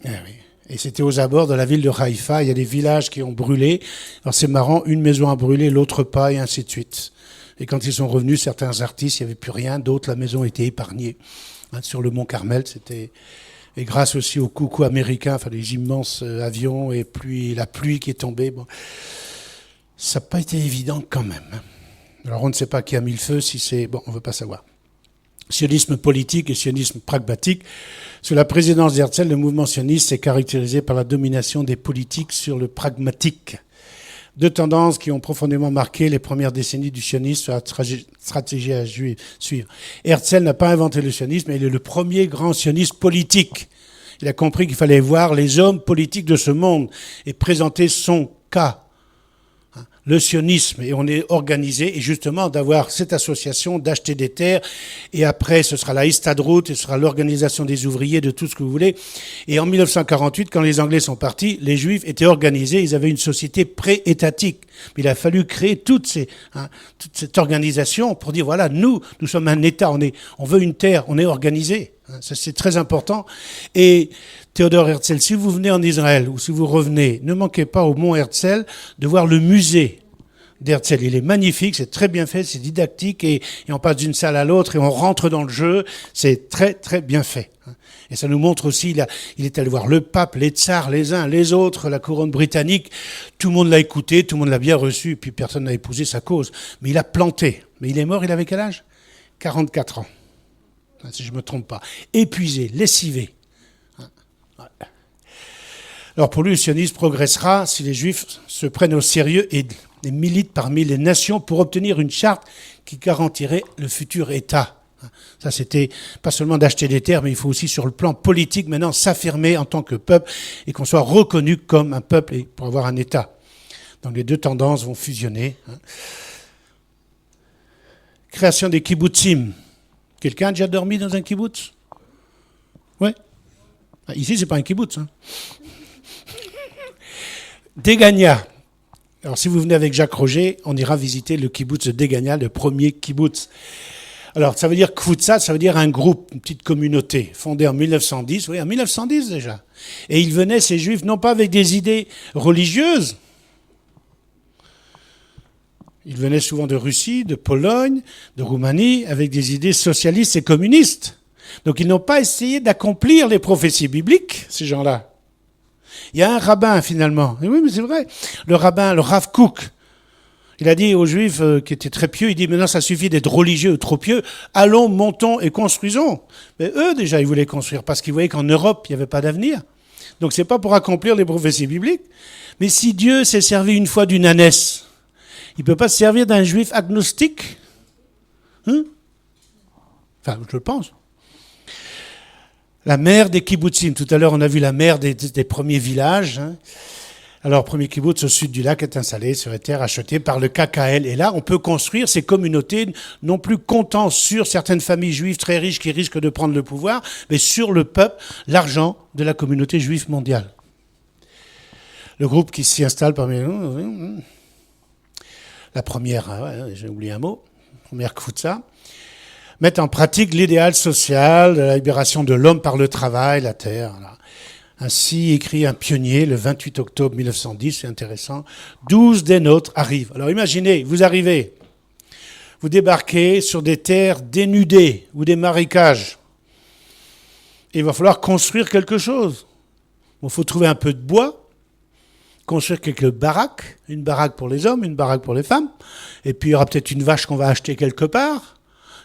Ah oui. Et c'était aux abords de la ville de Haïfa. Il y a des villages qui ont brûlé. Alors c'est marrant, une maison a brûlé, l'autre pas, et ainsi de suite. Et quand ils sont revenus, certains artistes, il n'y avait plus rien. D'autres, la maison était épargnée. Sur le mont Carmel, c'était... Et grâce aussi au coucou américain, enfin les immenses avions et la pluie qui est tombée, bon, ça n'a pas été évident quand même. Alors on ne sait pas qui a mis le feu, si c'est... Bon, on ne veut pas savoir. Sionisme politique et sionisme pragmatique. Sous la présidence d'Herzl, le mouvement sioniste s'est caractérisé par la domination des politiques sur le pragmatique. Deux tendances qui ont profondément marqué les premières décennies du sionisme sur la stratégie à suivre. Herzl n'a pas inventé le sionisme, mais il est le premier grand sioniste politique. Il a compris qu'il fallait voir les hommes politiques de ce monde et présenter son cas. Le sionisme, et on est organisé, et justement d'avoir cette association, d'acheter des terres, et après ce sera la Histadrut, et ce sera l'organisation des ouvriers, de tout ce que vous voulez. Et en 1948, quand les Anglais sont partis, les Juifs étaient organisés, ils avaient une société pré-étatique. Il a fallu créer toute cette organisation pour dire, voilà, nous sommes un État, on veut une terre, on est organisé. Ça, c'est très important. Et Théodore Herzl, si vous venez en Israël ou si vous revenez, ne manquez pas au Mont Herzl de voir le musée d'Herzl. Il est magnifique, c'est très bien fait, c'est didactique et on passe d'une salle à l'autre et on rentre dans le jeu. C'est très, très bien fait. Et ça nous montre aussi, il est allé voir le pape, les tsars, les uns, les autres, la couronne britannique. Tout le monde l'a écouté, tout le monde l'a bien reçu, et puis personne n'a épousé sa cause. Mais il a planté. Mais il est mort, il avait quel âge ? 44 ans. Si je ne me trompe pas. Épuisé, lessivé. Alors pour lui, le sionisme progressera si les Juifs se prennent au sérieux et militent parmi les nations pour obtenir une charte qui garantirait le futur État. Ça, c'était pas seulement d'acheter des terres, mais il faut aussi, sur le plan politique, maintenant, s'affirmer en tant que peuple et qu'on soit reconnu comme un peuple et pour avoir un État. Donc les deux tendances vont fusionner. Création des kibbutzim. Quelqu'un a déjà dormi dans un kibbutz ? Ouais. Ici, c'est pas un kibbutz. Degania. Alors, si vous venez avec Jacques Roger, on ira visiter le kibbutz de Degania, le premier kibbutz. Alors, ça veut dire kfutza, ça veut dire un groupe, une petite communauté, fondée en 1910, oui, en 1910 déjà. Et ils venaient, ces Juifs, non pas avec des idées religieuses. Ils venaient souvent de Russie, de Pologne, de Roumanie, avec des idées socialistes et communistes. Donc ils n'ont pas essayé d'accomplir les prophéties bibliques, ces gens-là. Il y a un rabbin, finalement. Et oui, mais c'est vrai. Le rabbin, le Rav Kook, il a dit aux Juifs qui étaient très pieux, il dit, maintenant ça suffit d'être religieux ou trop pieux, allons, montons et construisons. Mais eux, déjà, ils voulaient construire parce qu'ils voyaient qu'en Europe, il n'y avait pas d'avenir. Donc c'est pas pour accomplir les prophéties bibliques. Mais si Dieu s'est servi une fois d'une ânesse, il ne peut pas se servir d'un juif agnostique. Enfin, je le pense. La mère des kibbutzim. Tout à l'heure, on a vu la mère des premiers villages. Alors, le premier kibbutz au sud du lac est installé sur les terres achetées par le KKL. Et là, on peut construire ces communautés, non plus comptant sur certaines familles juives très riches qui risquent de prendre le pouvoir, mais sur le peuple, l'argent de la communauté juive mondiale. Le groupe qui s'y installe parmi nous... La première, j'ai oublié un mot, première kfutza, mettre en pratique l'idéal social de la libération de l'homme par le travail, la terre. Voilà. Ainsi écrit un pionnier le 28 octobre 1910, c'est intéressant. 12 des nôtres arrivent. Alors imaginez, vous arrivez, vous débarquez sur des terres dénudées ou des marécages. Et il va falloir construire quelque chose. Il faut trouver un peu de bois, construire quelques baraques, une baraque pour les hommes, une baraque pour les femmes, et puis il y aura peut-être une vache qu'on va acheter quelque part.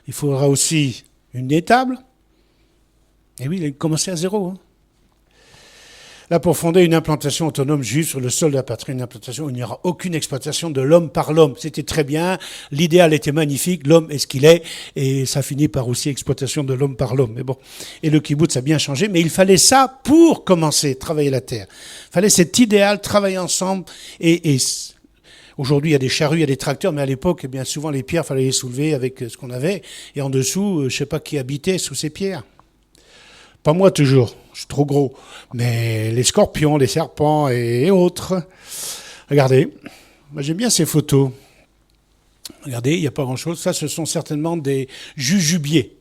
Il faudra aussi une étable. Et oui, il a commencé à zéro. Là, pour fonder une implantation autonome juive sur le sol de la patrie, une implantation où il n'y aura aucune exploitation de l'homme par l'homme. C'était très bien, l'idéal était magnifique, l'homme est ce qu'il est, et ça finit par aussi exploitation de l'homme par l'homme. Mais bon, et le kibbutz a bien changé, mais il fallait ça pour commencer, travailler la terre. Il fallait cet idéal, travailler ensemble, et aujourd'hui, il y a des charrues, il y a des tracteurs, mais à l'époque, eh bien souvent, les pierres, il fallait les soulever avec ce qu'on avait, et en dessous, je ne sais pas qui habitait sous ces pierres. Pas moi toujours, je suis trop gros. Mais les scorpions, les serpents et autres. Regardez, moi j'aime bien ces photos. Regardez, il n'y a pas grand-chose. Ça, ce sont certainement des jujubiers.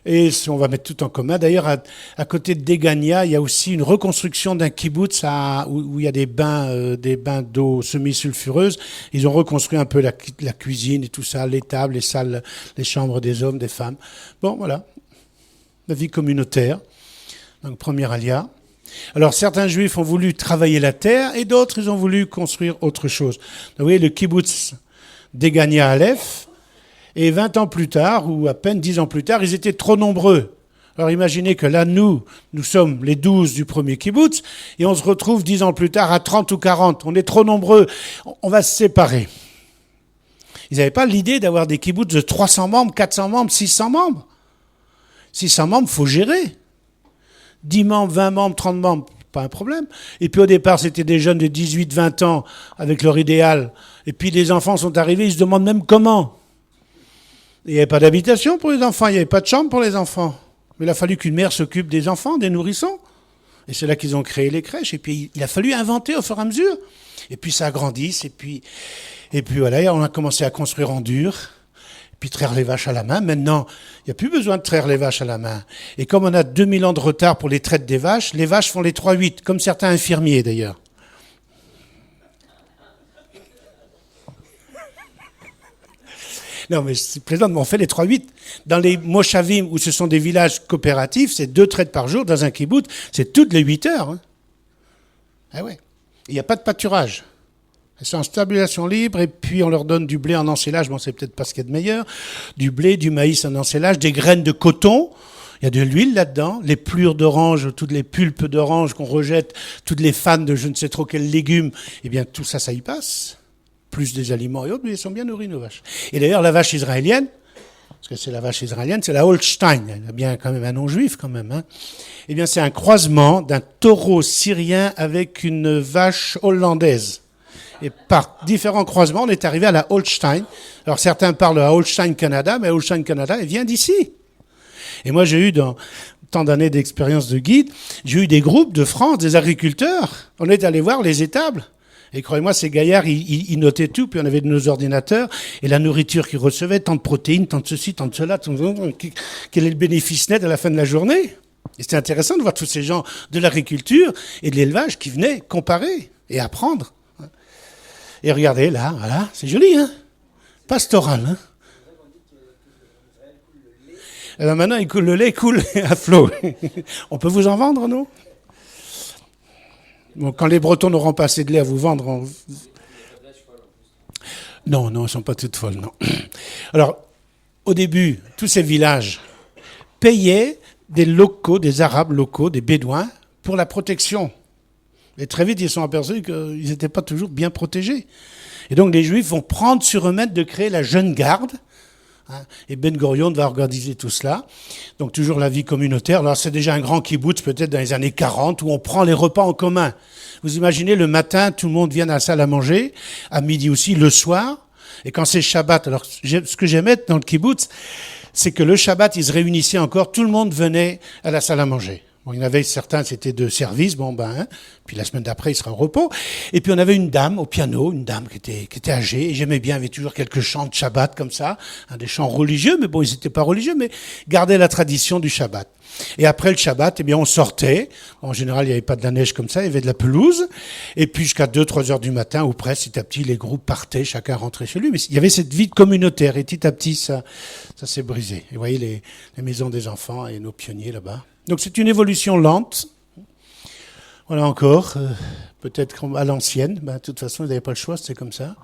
Et on va mettre tout en commun. D'ailleurs, à côté de Degania, il y a aussi une reconstruction d'un kibbutz où il y a des bains d'eau semi-sulfureuse. Ils ont reconstruit un peu la cuisine et tout ça, les tables, les salles, les chambres des hommes, des femmes. Bon, voilà. La vie communautaire. Donc, premier alia. Alors, certains juifs ont voulu travailler la terre et d'autres, ils ont voulu construire autre chose. Donc, vous voyez, le kibbutz Degania Aleph. Et 20 ans plus tard, ou à peine 10 ans plus tard, ils étaient trop nombreux. Alors imaginez que là, nous sommes les 12 du premier kibbutz, et on se retrouve 10 ans plus tard à 30 ou 40. On est trop nombreux, on va se séparer. Ils n'avaient pas l'idée d'avoir des kibbutz de 300 membres, 400 membres, 600 membres. 600 membres, il faut gérer. 10 membres, 20 membres, 30 membres, pas un problème. Et puis au départ, c'était des jeunes de 18, 20 ans avec leur idéal. Et puis les enfants sont arrivés, ils se demandent même comment. Il n'y avait pas d'habitation pour les enfants, il n'y avait pas de chambre pour les enfants. Mais il a fallu qu'une mère s'occupe des enfants, des nourrissons. Et c'est là qu'ils ont créé les crèches. Et puis il a fallu inventer au fur et à mesure. Et puis ça grandit. Et puis voilà, on a commencé à construire en dur. Et puis traire les vaches à la main. Maintenant, il n'y a plus besoin de traire les vaches à la main. Et comme on a 2000 ans de retard pour les traites des vaches, les vaches font les 3-8, comme certains infirmiers d'ailleurs. Non, mais c'est plaisant, mais on fait les 3-8. Dans les moshavim, où ce sont des villages coopératifs, c'est 2 traites par jour. Dans un kibbutz, c'est toutes les 8 heures. Hein. Ah ouais. Il n'y a pas de pâturage. Elles sont en stabilisation libre, et puis on leur donne du blé en ensilage. Bon, c'est peut-être pas ce qu'il y a de meilleur. Du blé, du maïs en ensilage, des graines de coton. Il y a de l'huile là-dedans, les plures d'orange, toutes les pulpes d'orange qu'on rejette, toutes les fans de je ne sais trop quels légumes. Eh bien, tout ça, ça y passe. Plus des aliments et autres, mais ils sont bien nourris, nos vaches. Et d'ailleurs, la vache israélienne, parce que c'est la vache israélienne, c'est la Holstein. Elle a bien quand même un nom juif, quand même. Hein. Eh bien, c'est un croisement d'un taureau syrien avec une vache hollandaise. Et par différents croisements, on est arrivé à la Holstein. Alors, certains parlent à Holstein Canada, mais Holstein Canada, elle vient d'ici. Et moi, j'ai eu, dans tant d'années d'expérience de guide, j'ai eu des groupes de France, des agriculteurs. On est allé voir les étables. Et croyez-moi, ces gaillards, ils notaient tout, puis on avait nos ordinateurs, et la nourriture qu'ils recevaient, tant de protéines, tant de ceci, tant de cela, quel est le bénéfice net à la fin de la journée? Et c'était intéressant de voir tous ces gens de l'agriculture et de l'élevage qui venaient comparer et apprendre. Et regardez, là, voilà, c'est joli, hein? Pastoral, hein? Alors maintenant, le lait coule à flot. On peut vous en vendre, non? Bon, quand les Bretons n'auront pas assez de lait à vous vendre... Non, elles ne sont pas toutes folles, non. Alors, au début, tous ces villages payaient des locaux, des Arabes locaux, des Bédouins, pour la protection. Et très vite, ils se sont aperçus qu'ils n'étaient pas toujours bien protégés. Et donc, les Juifs vont prendre sur eux-mêmes de créer la jeune garde. Et Ben Gurion va organiser tout cela. Donc toujours la vie communautaire. Alors c'est déjà un grand kibbutz peut-être dans les années 40 où on prend les repas en commun. Vous imaginez le matin, tout le monde vient à la salle à manger, à midi aussi, le soir. Et quand c'est Shabbat, alors ce que j'aimais dans le kibbutz, c'est que le Shabbat, ils se réunissaient encore, tout le monde venait à la salle à manger. Bon, il y en avait certains, c'était de service, puis la semaine d'après, il sera au repos. Et puis on avait une dame au piano, une dame qui était âgée, et j'aimais bien, il y avait toujours quelques chants de Shabbat comme ça, des chants religieux, mais bon, ils n'étaient pas religieux, mais gardaient la tradition du Shabbat. Et après le Shabbat, eh bien, on sortait. En général, il n'y avait pas de la neige comme ça, il y avait de la pelouse. Et puis jusqu'à 2-3 heures du matin, ou presque, petit à petit, les groupes partaient, chacun rentrait chez lui. Mais il y avait cette vie communautaire, et petit à petit, ça s'est brisé. Et vous voyez les maisons des enfants et nos pionniers là-bas. Donc c'est une évolution lente. Voilà encore, peut-être à l'ancienne. De toute façon, ils n'avaient pas le choix, c'était comme ça.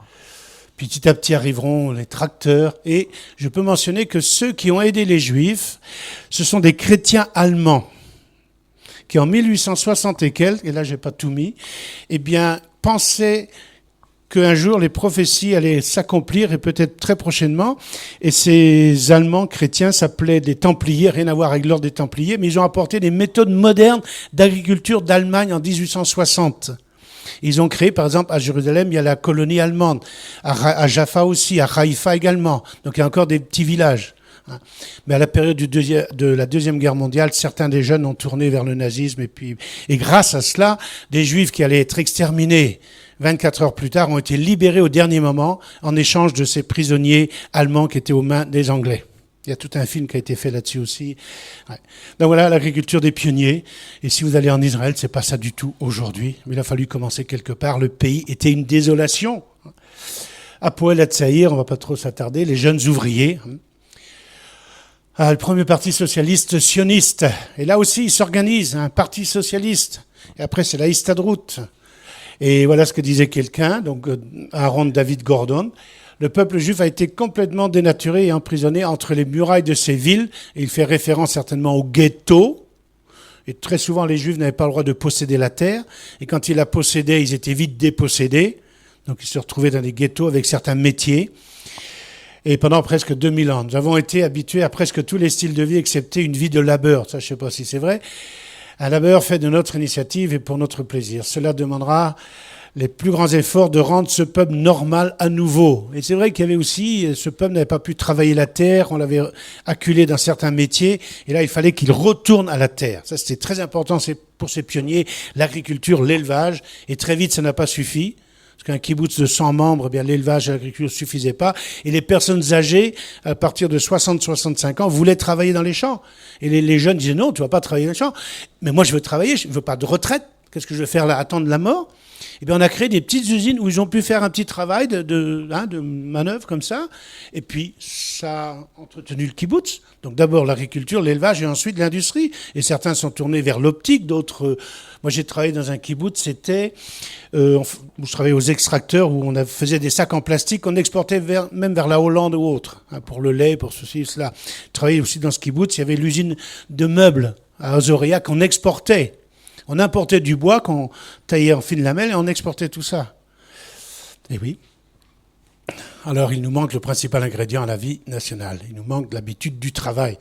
Puis petit à petit arriveront les tracteurs. Et je peux mentionner que ceux qui ont aidé les Juifs, ce sont des chrétiens allemands qui en 1860 et quelques, et là j'ai pas tout mis, eh bien pensaient qu'un jour les prophéties allaient s'accomplir et peut-être très prochainement. Et ces Allemands chrétiens s'appelaient des Templiers, rien à voir avec l'ordre des Templiers, mais ils ont apporté des méthodes modernes d'agriculture d'Allemagne en 1860. Ils ont créé, par exemple, à Jérusalem, il y a la colonie allemande, à Jaffa aussi, à Haïfa également. Donc il y a encore des petits villages. hein. Mais à la période de la Deuxième Guerre mondiale, certains des jeunes ont tourné vers le nazisme et grâce à cela, des Juifs qui allaient être exterminés 24 heures plus tard ont été libérés au dernier moment en échange de ces prisonniers allemands qui étaient aux mains des Anglais. Il y a tout un film qui a été fait là-dessus aussi. Ouais. Donc voilà, l'agriculture des pionniers. Et si vous allez en Israël, c'est pas ça du tout aujourd'hui. Mais il a fallu commencer quelque part. Le pays était une désolation. À Poel Hatzaïr, on va pas trop s'attarder, les jeunes ouvriers. Le premier parti socialiste sioniste. Et là aussi, il s'organise, un parti socialiste. Et après, c'est la Histadrout. Et voilà ce que disait quelqu'un, donc Aaron David Gordon. Le peuple juif a été complètement dénaturé et emprisonné entre les murailles de ces villes. Et il fait référence certainement au ghetto. Et très souvent, les juifs n'avaient pas le droit de posséder la terre. Et quand ils la possédaient, ils étaient vite dépossédés. Donc ils se retrouvaient dans des ghettos avec certains métiers. Et pendant presque 2000 ans, nous avons été habitués à presque tous les styles de vie, excepté une vie de labeur. Ça, je ne sais pas si c'est vrai. Un labeur fait de notre initiative et pour notre plaisir. Cela demandera les plus grands efforts de rendre ce peuple normal à nouveau. Et c'est vrai qu'il y avait aussi, ce peuple n'avait pas pu travailler la terre, on l'avait acculé dans certains métiers, et là il fallait qu'il retourne à la terre. Ça c'était très important pour ces pionniers, l'agriculture, l'élevage, et très vite ça n'a pas suffi. Parce qu'un kibbutz de 100 membres, eh bien, l'élevage et l'agriculture ne suffisaient pas. Et les personnes âgées, à partir de 60-65 ans, voulaient travailler dans les champs. Et les jeunes disaient, non, tu ne vas pas travailler dans les champs. Mais moi, je veux travailler, je ne veux pas de retraite. Qu'est-ce que je vais faire là, attendre la mort? Eh bien, on a créé des petites usines où ils ont pu faire un petit travail de manœuvre comme ça. Et puis, ça a entretenu le kibbutz. Donc d'abord l'agriculture, l'élevage et ensuite l'industrie. Et certains sont tournés vers l'optique, d'autres... moi, j'ai travaillé dans un kibbutz, c'était... où je travaillais aux extracteurs, où on faisait des sacs en plastique qu'on exportait même vers la Hollande ou autre, hein, pour le lait, pour ceci, cela. Je travaillais aussi dans ce kibbutz, il y avait l'usine de meubles à Azoria qu'on exportait. On importait du bois qu'on taillait en fines lamelles et on exportait tout ça. Et oui. Alors, il nous manque le principal ingrédient à la vie nationale. Il nous manque l'habitude du travail.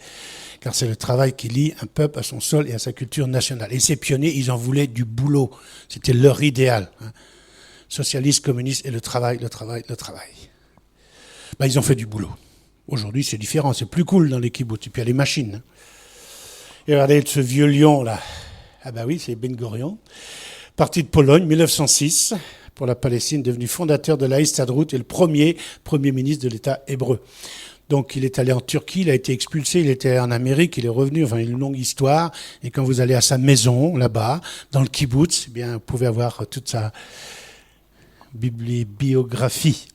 Car c'est le travail qui lie un peuple à son sol et à sa culture nationale. Et ces pionniers, ils en voulaient du boulot. C'était leur idéal. Hein. Socialistes, communistes et le travail. Ben, ils ont fait du boulot. Aujourd'hui, c'est différent. C'est plus cool dans les kibbutz. Et puis, il y a les machines. Hein. Et regardez ce vieux lion, là. Ah ben oui, c'est Ben Gurion. Parti de Pologne, 1906, pour la Palestine, devenu fondateur de la Histadrout et le premier ministre de l'État hébreu. Donc il est allé en Turquie, il a été expulsé, il était en Amérique, il est revenu, enfin une longue histoire. Et quand vous allez à sa maison, là-bas, dans le kibbutz, eh bien, vous pouvez avoir toute sa bibliographie.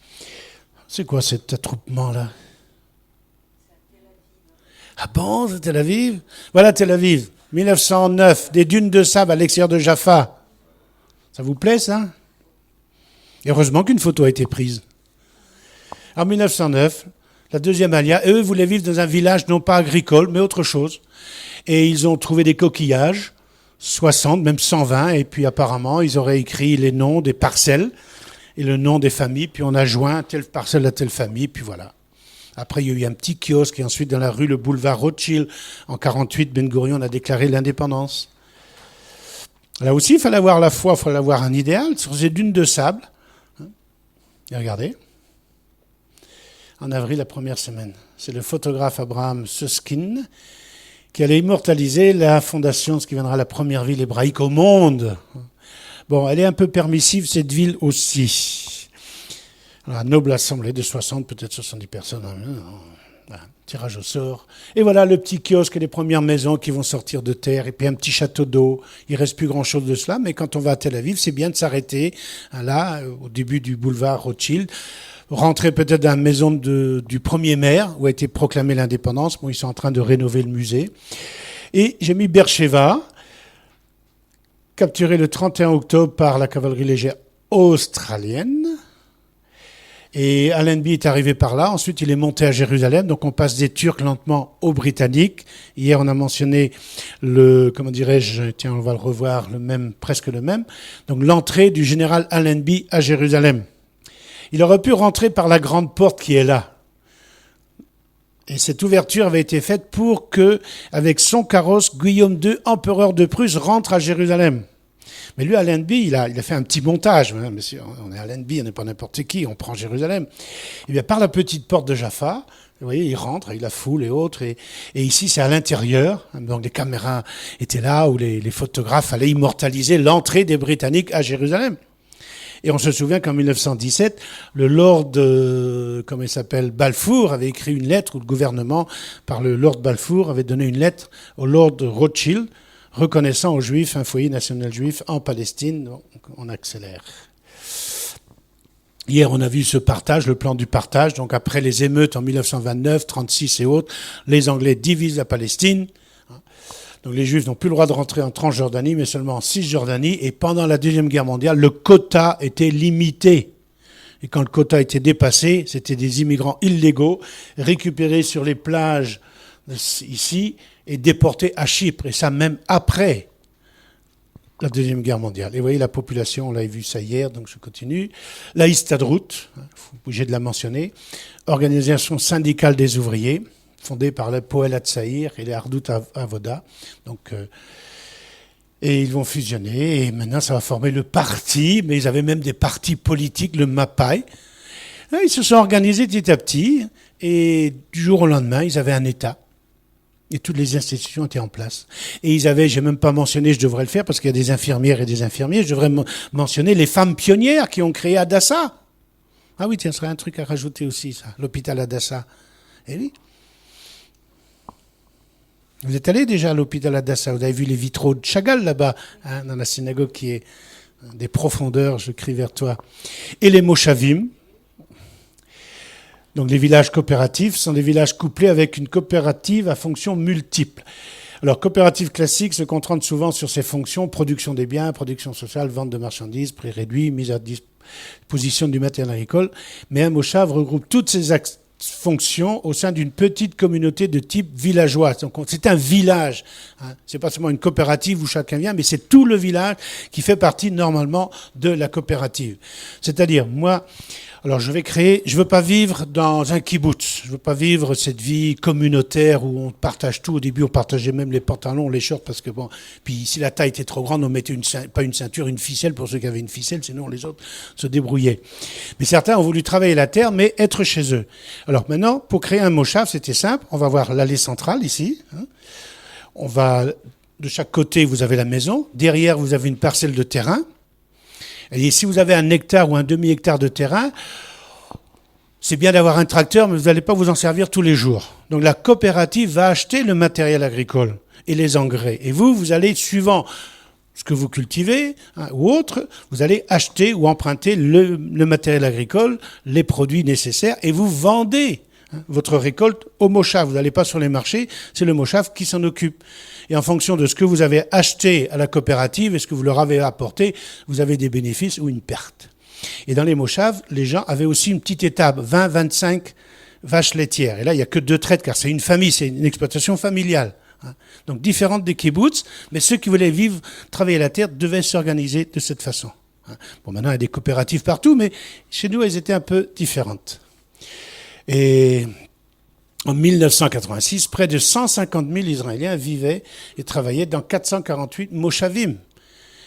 C'est quoi cet attroupement-là? Ah bon, c'est Tel Aviv? Voilà Tel Aviv. 1909, des dunes de sable à l'extérieur de Jaffa. Ça vous plaît, ça? Et heureusement qu'une photo a été prise. En 1909, la deuxième alia, eux voulaient vivre dans un village non pas agricole, mais autre chose. Et ils ont trouvé des coquillages, 60, même 120, et puis apparemment, ils auraient écrit les noms des parcelles et le nom des familles, puis on a joint telle parcelle à telle famille, puis voilà. Après, il y a eu un petit kiosque, et ensuite, dans la rue, le boulevard Rothschild, en 1948, Ben Gurion a déclaré l'indépendance. Là aussi, il fallait avoir la foi, il fallait avoir un idéal, sur ces dunes de sable. Et regardez, en avril, la première semaine, c'est le photographe Abraham Susskind qui allait immortaliser la fondation de ce qui viendra la première ville hébraïque au monde. Bon, elle est un peu permissive, cette ville aussi. Alors, une noble assemblée de 60, peut-être 70 personnes. Voilà, tirage au sort. Et voilà le petit kiosque et les premières maisons qui vont sortir de terre. Et puis un petit château d'eau. Il ne reste plus grand-chose de cela. Mais quand on va à Tel Aviv, c'est bien de s'arrêter là, au début du boulevard Rothschild. Rentrer peut-être dans la maison du premier maire, où a été proclamée l'indépendance. Bon, ils sont en train de rénover le musée. Et j'ai mis Beersheva, capturé le 31 octobre par la cavalerie légère australienne. Et Allenby est arrivé par là. Ensuite, il est monté à Jérusalem. Donc, on passe des Turcs lentement aux Britanniques. Hier, on a mentionné comment dirais-je, tiens, on va le revoir, presque le même. Donc, l'entrée du général Allenby à Jérusalem. Il aurait pu rentrer par la grande porte qui est là. Et cette ouverture avait été faite pour que, avec son carrosse, Guillaume II, empereur de Prusse, rentre à Jérusalem. Mais lui, Allenby, il a fait un petit montage. Monsieur, on est Allenby, on n'est pas n'importe qui, on prend Jérusalem. Et bien, par la petite porte de Jaffa, Vous voyez, ils rentrent avec la foule et autres. Et ici, c'est à l'intérieur. Donc, les caméras étaient là où les photographes allaient immortaliser l'entrée des Britanniques à Jérusalem. Et on se souvient qu'en 1917, le Lord, Balfour, avait écrit une lettre, ou le gouvernement, par le Lord Balfour, avait donné une lettre au Lord Rothschild, reconnaissant aux Juifs un foyer national juif en Palestine. Donc, on accélère. Hier, on a vu ce partage, le plan du partage. Donc, après les émeutes en 1929, 36 et autres, les Anglais divisent la Palestine. Donc, les Juifs n'ont plus le droit de rentrer en Transjordanie, mais seulement en Cisjordanie. Et pendant la Deuxième Guerre mondiale, le quota était limité. Et quand le quota était dépassé, c'était des immigrants illégaux récupérés sur les plages ici et déportés à Chypre. Et ça même après la Deuxième Guerre mondiale. Et vous voyez, la population, on l'avait vu ça hier, donc je continue. La Histadrut, il faut obligé de la mentionner, organisation syndicale des ouvriers, fondée par le Poel Hatzaïr et les Ardout Avoda. Donc, et ils vont fusionner, et maintenant ça va former le parti, mais ils avaient même des partis politiques, le Mapai. Ils se sont organisés petit à petit, et du jour au lendemain, ils avaient un État. Et toutes les institutions étaient en place. Et ils avaient, j'ai même pas mentionné, je devrais le faire parce qu'il y a des infirmières et des infirmiers, je devrais mentionner les femmes pionnières qui ont créé Hadassah. Ah oui, tiens, ce serait un truc à rajouter aussi, ça, l'hôpital Hadassah. Eh oui. Vous êtes allé déjà à l'hôpital Hadassah, vous avez vu les vitraux de Chagall là-bas, hein, dans la synagogue qui est des profondeurs, je crie vers toi. Et les Moshavim. Donc les villages coopératifs sont des villages couplés avec une coopérative à fonctions multiples. Alors coopérative classique se concentre souvent sur ses fonctions, production des biens, production sociale, vente de marchandises, prix réduit, mise à disposition du matériel agricole. Mais un moshav regroupe toutes ces fonctions au sein d'une petite communauté de type villageois. Donc c'est un village. Hein. C'est pas seulement une coopérative où chacun vient, mais c'est tout le village qui fait partie normalement de la coopérative. C'est-à-dire, moi, alors je veux pas vivre dans un kibboutz, je veux pas vivre cette vie communautaire où on partage tout. Au début, on partageait même les pantalons, les shorts, parce que bon, puis si la taille était trop grande, on mettait pas une ceinture, une ficelle pour ceux qui avaient une ficelle, sinon les autres se débrouillaient. Mais certains ont voulu travailler la terre, mais être chez eux. Alors maintenant, pour créer un moshav, c'était simple. On va voir l'allée centrale ici. Hein. De chaque côté, vous avez la maison. Derrière, vous avez une parcelle de terrain. Et si vous avez un hectare ou un demi-hectare de terrain, c'est bien d'avoir un tracteur, mais vous n'allez pas vous en servir tous les jours. Donc la coopérative va acheter le matériel agricole et les engrais. Et vous allez, suivant ce que vous cultivez ou autre, vous allez acheter ou emprunter le matériel agricole, les produits nécessaires, et vous vendez votre récolte au moshav. Vous n'allez pas sur les marchés, c'est le moshav qui s'en occupe. Et en fonction de ce que vous avez acheté à la coopérative et ce que vous leur avez apporté, vous avez des bénéfices ou une perte. Et dans les moshav, les gens avaient aussi une petite étable, 20-25 vaches laitières. Et là, il n'y a que 2 traites, car c'est une famille, c'est une exploitation familiale. Donc différente des kibbutz, mais ceux qui voulaient vivre, travailler la terre, devaient s'organiser de cette façon. Bon, maintenant, il y a des coopératives partout, mais chez nous, elles étaient un peu différentes. Et en 1986, près de 150 000 Israéliens vivaient et travaillaient dans 448 moshavim.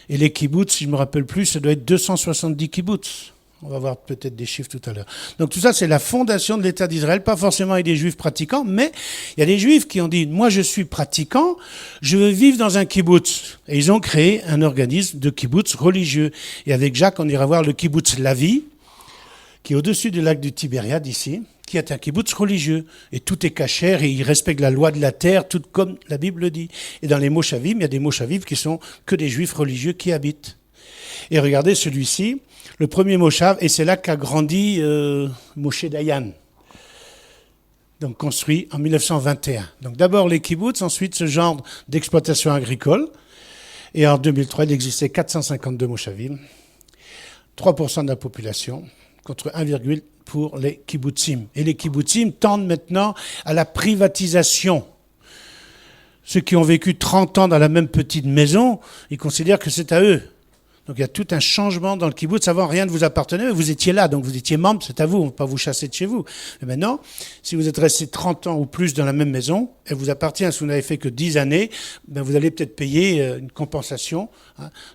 Et les kibbutz, si je ne me rappelle plus, ça doit être 270 kibbutz. On va voir peut-être des chiffres tout à l'heure. Donc tout ça, c'est la fondation de l'État d'Israël, pas forcément avec des juifs pratiquants, mais il y a des juifs qui ont dit, moi je suis pratiquant, je veux vivre dans un kibbutz. Et ils ont créé un organisme de kibbutz religieux. Et avec Jacques, on ira voir le kibbutz Lavi, qui est au-dessus du lac du Tibériade ici, qui est un kibbutz religieux. Et tout est cachère et il respecte la loi de la terre, tout comme la Bible le dit. Et dans les moshavim, il y a des moshavim qui sont que des juifs religieux qui habitent. Et regardez celui-ci, le premier moshav, et c'est là qu'a grandi Moshe Dayan. Donc construit en 1921. Donc d'abord les kibbutz, ensuite ce genre d'exploitation agricole. Et en 2003, il existait 452 moshavim, 3% de la population, contre 1,8% pour les kibbutzim. Et les kibbutzim tendent maintenant à la privatisation. Ceux qui ont vécu 30 ans dans la même petite maison, ils considèrent que c'est à eux. Donc il y a tout un changement dans le kibbutz. Avant, rien ne vous appartenait, mais vous étiez là, donc vous étiez membre, c'est à vous, on ne va pas vous chasser de chez vous. Mais maintenant, si vous êtes resté 30 ans ou plus dans la même maison, elle vous appartient, si vous n'avez fait que 10 années, ben vous allez peut-être payer une compensation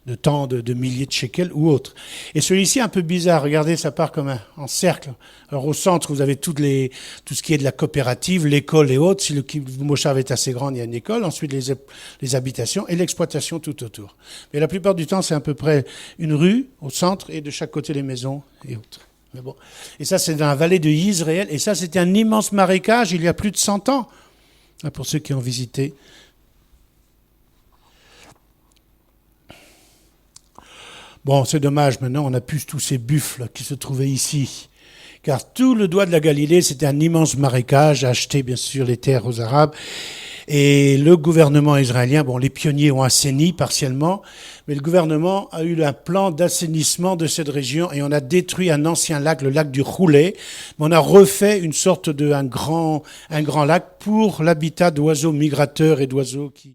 de temps de milliers de shekels ou autre. Et celui-ci est un peu bizarre, regardez, ça part comme en cercle. Alors au centre, vous avez tout ce qui est de la coopérative, l'école et autres. Si le moshav est assez grand, il y a une école. Ensuite, les habitations et l'exploitation tout autour. Mais la plupart du temps, c'est à peu près une rue au centre et de chaque côté les maisons et autres. Mais bon. Et ça, c'est dans la vallée de Yisraël. Et ça, c'était un immense marécage il y a plus de 100 ans. Pour ceux qui ont visité. Bon, c'est dommage, maintenant, on n'a plus tous ces buffles qui se trouvaient ici. Car tout le doigt de la Galilée, c'était un immense marécage, acheté bien sûr les terres aux Arabes. Et le gouvernement israélien, bon, les pionniers ont assaini partiellement, mais le gouvernement a eu un plan d'assainissement de cette région et on a détruit un ancien lac, le lac du Roulet, mais on a refait une sorte un grand lac pour l'habitat d'oiseaux migrateurs et d'oiseaux qui